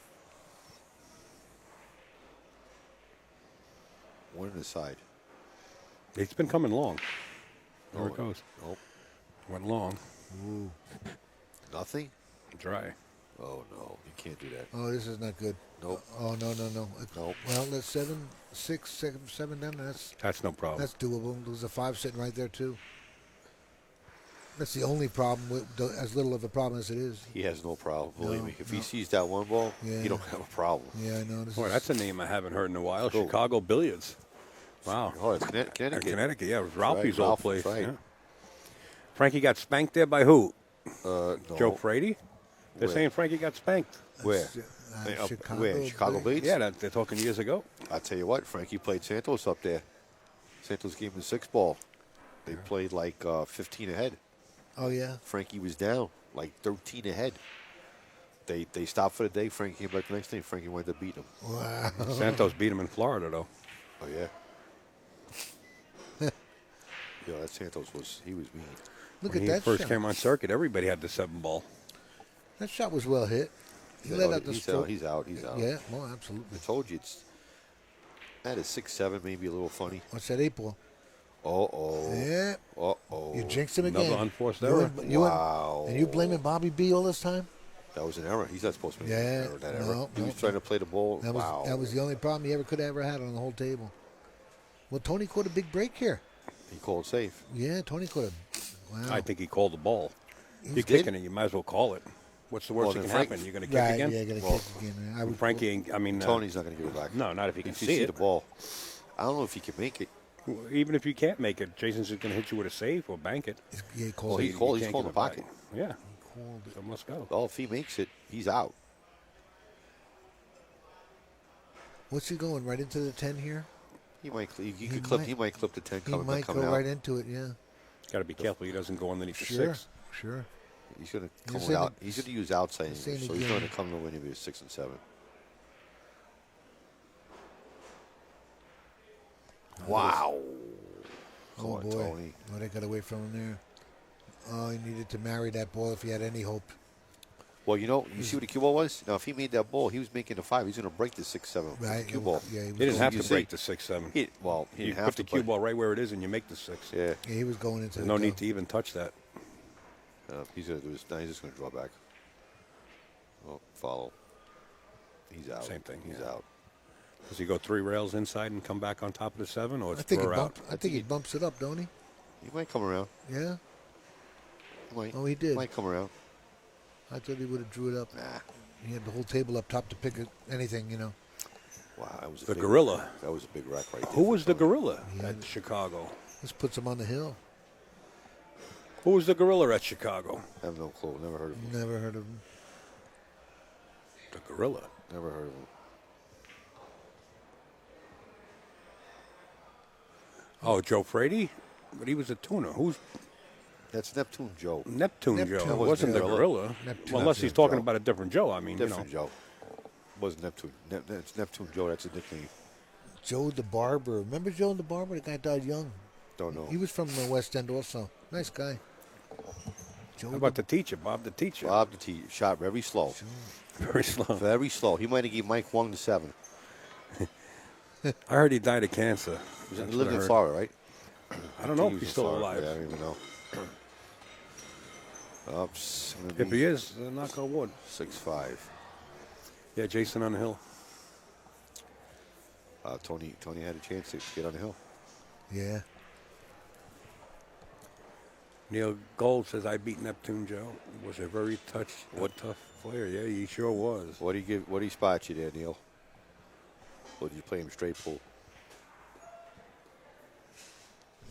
One on the side. It's been coming long. There Oh, it goes. Nope. Went long. Ooh. Nothing? Dry. Oh, no. You can't do that. Oh, this is not good. Nope. Oh no. Nope. Well, that's 7 down. That's no problem. That's doable. There's a 5 sitting right there too. That's the only problem, as little of a problem as it is. He has no problem, believe No, me. If no. he sees that one ball, Yeah. he don't have a problem. Yeah, I know. Boy, that's a name I haven't heard in a while. Cool. Chicago Billiards. Wow. Oh, it's Connecticut. Connecticut, yeah. It was That's right, Ralphie's old Ralph, place. that's right. Yeah. Frankie got spanked there by who? No. Joe Frady? They're Where? saying Frankie got spanked. Where? Chicago. Where? Chicago Blades? Yeah, they're talking years ago. I'll tell you what, Frankie played Santos up there. Santos gave him the 6 ball. They played like 15 ahead. Oh, yeah? Frankie was down like 13 ahead. They stopped for the day. Frankie came back the next day. Frankie went to beat him. Wow. Santos beat him in Florida, though. Oh, yeah. Yeah, that Santos he was mean. Look When at he that first shot. came on circuit, everybody had the 7-ball. That shot was well hit. He Yeah, let out the he's stroke. out. He's out. He's out. Yeah, well, absolutely. I told you that is 6-7, maybe a little funny. What's that 8-ball? Uh-oh. Yeah. Uh-oh. You jinxed him again. Another unforced You error. and- you and- Wow. And you blaming Bobby B all this time? That was an error. He's not supposed to make Yeah, an error. That error. no, He was no. trying to play the ball. Wow. That was the only problem he could have ever had on the whole table. Well, Tony caught a big break here. He called safe. Yeah, Tony caught a. Wow. I think he called the ball. You're did? kicking it, you might as well call it. What's the worst Well, that then can Frank- happen? You're going to kick Right, again? yeah, gonna Well, kick again. I would, Frankie, I mean, Tony's not going to give it back. no, not if he can If you see see it. the ball. I don't know if he can make it. Even if you can't make it, Jason's just going to hit you with a save or bank it. yeah, he called Well, it. he You called- he's can't calling give the it back. pocket. Yeah, Called it. so must go. Oh, if he makes it, he's out. What's he going right into the 10 here? He might. He He could clip. might- He might clip the 10 He coming, might go coming out. right into it. Yeah, Got to be careful he doesn't go underneath the sure, 6. sure. He's going to You're come saying out. it- He's going to use outside you're saying English, so it he's again. going to come to win if he's 6 and 7. Wow. Come Oh on, boy, Tony. oh, they got away from him there. Oh, he needed to marry that ball if he had any hope. Well, you know, you see what the cue ball was? Now, if he made that ball, he was making a 5. He's going to break the 6-7 with the Right? cue ball. Yeah, He didn't So have you to see- break the 6-7. He You didn't put have the to. cue but- ball right where it is and you make the 6. Yeah. Yeah, he was going into There's the no go. need to even touch that. He's going to do this. Now he's just going to draw back. Oh, follow. He's out. Same thing, He's yeah. out. Does he go 3 rails inside and come back on top of the 7, or I it's think he four out? I think he bumps it up, don't he? He might come around. Yeah. He might. Oh, he did. Might come around. I thought he would have drew it up. Nah. He had the whole table up top to pick anything, you know. Wow, that was a The big, gorilla. That was a big rack right there. Who for was the Tony. gorilla Yeah. at Chicago? This puts him on the hill. Who was the gorilla at Chicago? I have no clue. Never heard of him. Never heard of him. The gorilla. Never heard of him. Oh, Joe Frady? But he was a tuner. Who's That's Neptune Joe. Neptune, Neptune Joe? It was wasn't the the gorilla. Neptune. Well, unless he's Neptune talking Joe. about a different Joe. I mean, Different you know. Joe. Wasn't Neptune. It's Neptune Joe. That's a nickname. Joe the Barber. Remember Joe the Barber? The guy died young. Don't know. He was from the West End also. Nice guy. Joe How about the teacher, Bob the teacher? Bob the T shot very slow. Very slow. Very slow. He might have given Mike Wong the 7. I heard he died of cancer. He That's lived what I in heard. Florida, right? I don't know He if was he's in still Florida. alive. Yeah, I don't even know. Oops. If he is, knock on wood. 6'5". Yeah, Jayson on the hill. Tony had a chance to get on the hill. Yeah. Neil Gold says, I beat Neptune Joe. Was a very tough player. Yeah, he sure was. What do you spot you there, Neil? Or did you play him straight pool?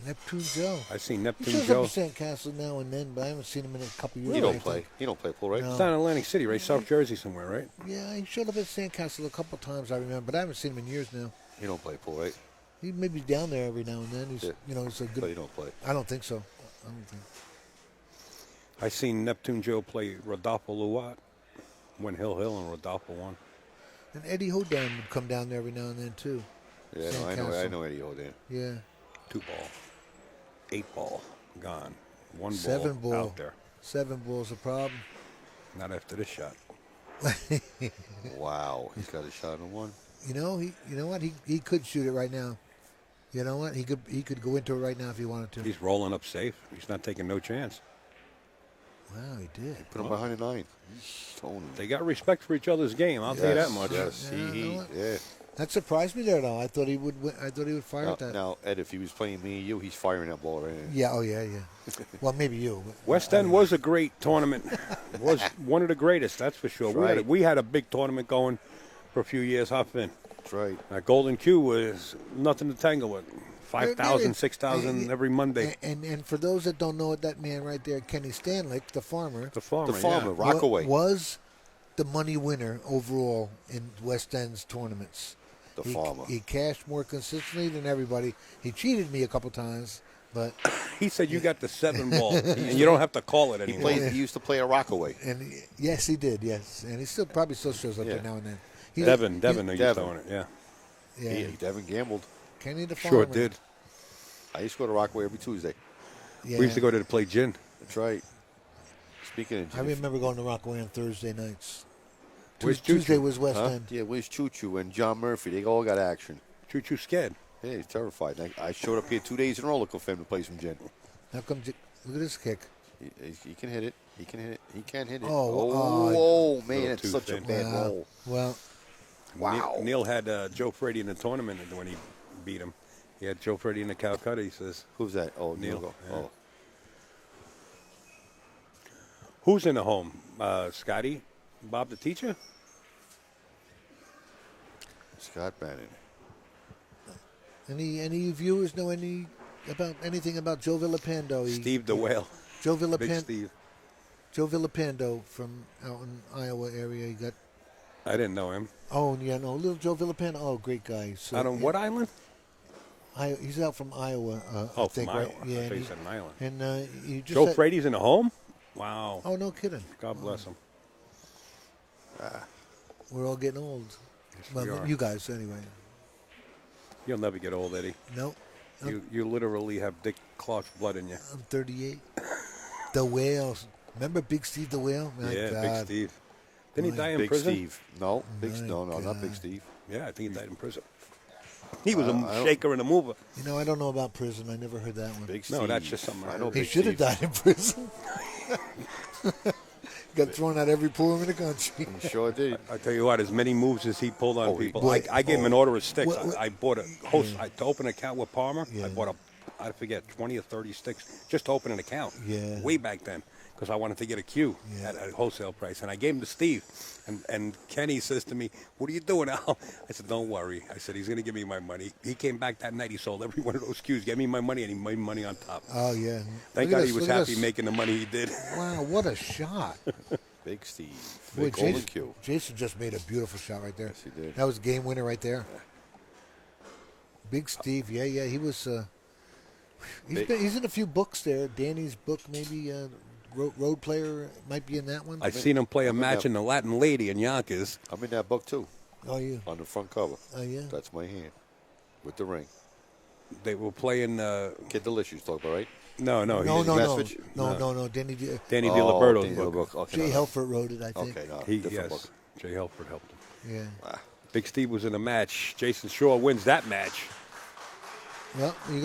Neptune Joe. I seen He Neptune shows Joe. up at Sandcastle now and then, but I haven't seen him in a couple of years. He I don't think. play. He don't play pool, right? No. It's down in Atlantic City, right? South Jersey somewhere, right? Yeah, he showed up at Sandcastle a couple of times, I remember, but I haven't seen him in years now. He don't play pool, right? He may be down there every now and then. He's, Yeah. you know, he's a But he good. don't play. I don't think so. I don't think. I seen Neptune Joe play Rodolfo Luat when Hill and Rodolfo won. And Eddie Hodan would come down there every now and then too. Yeah, no, I Sandcastle. know Eddie O'Dan. Yeah. 2 ball. 8 ball. Gone. 1 ball 7 ball. out there. 7 ball's a problem. Not after this shot. Wow, he's got a shot on 1. You know what? He could shoot it right now. You know what? He could go into it right now if he wanted to. He's rolling up safe. He's not taking no chance. Wow, he did. Put him behind the 9. Tony. They got respect for each other's game. I'll tell you that much. Yes, Yeah, you know what? yeah. That surprised me there, though. I thought he would. I thought he would fire at that. Now, Ed, if he was playing me and you, he's firing that ball right in. Yeah. Oh yeah. Yeah. Well, maybe you. but West I End don't know. was a great tournament. Was one of the greatest, that's for sure. Right. We had a big tournament going for a few years, Huffman. That's right. Golden Q was nothing to tangle with. 5,000, It- 6,000 every Monday. And for those that don't know it, that man right there, Kenny Stanlick, the farmer, The farmer, The farmer, yeah. Rockaway. was the money winner overall in West End's tournaments. The he, farmer. He cashed more consistently than everybody. He cheated me a couple times, but He said you got the 7 ball, and you don't have to call it anymore. He used to play a Rockaway. yes, he did. Yes, and he probably still shows up Yeah. there now and then. Devin, he's- used to Devin. own it, yeah. yeah, Devin gambled. Kenny the farmer. Sure did. I used to go to Rockaway every Tuesday. Yeah. We used to go to play gin. That's right. Speaking of I remember going to Rockaway on Thursday nights. Where's Choo-Choo? Tuesday was West Huh? End. Yeah, where's Choo Choo and John Murphy? They all got action. Choo-Choo scared. Yeah, he's terrified. I showed up here 2 days in a row looking for him to play some gin. How come? Look at this kick. He can hit it. He can hit it. He can't hit it. Oh, man, Little it's too such a thin. bad Wow. roll. Well, Wow. Neil had Joe Freddie in the tournament when he beat him. He had Joe Freddie in the Calcutta, he says. Who's that? Oh, Neil. Neil. Yeah. Oh, Who's in the home? Scotty? Bob the teacher? Scott Bannon. any viewers know anything about Joe Villapando? Steve the Whale. Joe Big Villapando. Steve. Joe Villapando from out in Iowa area. He got. I didn't know him. Oh yeah, no, little Joe Villapando. Oh, great guy. So, Out on what island? He's out from Iowa. I Oh, think, from right? Iowa. Yeah, I and thought you he, said an island. and he just. Joe had- Freddie's in the home? Wow. Oh no, kidding. God bless him. We're all getting old. we Well, are. you guys anyway. You'll never get old, Eddie. No, You literally have Dick Clark's blood in you. I'm 38. The Whales. Remember Big Steve the Whale? My yeah, God. Big Steve. Didn't he die in Big prison? Steve. No, My no, not Big God. Steve. Yeah, I think he died in prison. He was I a don't- shaker and a mover. You know, I don't know about prison. I never heard that one. Big Steve. No, that's just something I I know. heard. He Big should have Steve. died in prison. Got thrown out every pool in the country. He sure did. I tell you what, as many moves as he pulled on Oh, he- people. Boy, I gave him an order of sticks. What- I bought a host to open an account with Palmer. Yeah. I bought I forget 20 or 30 sticks just to open an account. Yeah. Way back then, because I wanted to get a cue Yeah. at a wholesale price, and I gave him to Steve. And Kenny says to me, "What are you doing, Al?" I said, "Don't worry." I said, "He's going to give me my money." He came back that night. He sold every one of those cues, gave me my money, and he made money on top. Oh, yeah. Thank Look at God this, he was look at happy this. making the money he did. Wow, what a shot. Big Steve. Boy, Big Golden Jason, Q. Jason just made a beautiful shot right there. Yes, he did. That was game winner right there. Big Steve, yeah. He was. He's in a few books there. Danny's book, maybe. Road Player might be in that one. I've seen him play a I'm in match that- in the Latin Lady in Yonkers. I'm in that book too, Oh, yeah. on the front cover. Oh, yeah. That's my hand with the ring. They were playing. Kid Delicious, talk about right? No, No, he no, didn't. no. message? No. Danny, Danny Oh, DiLiberto's Danny book. DiLiberto. Okay, Jay no, no. Helfert wrote it, I think. Okay, no, He, different yes, book. Jay Helford helped him. Yeah. Big Steve was in a match. Jason Shaw wins that match. Well, you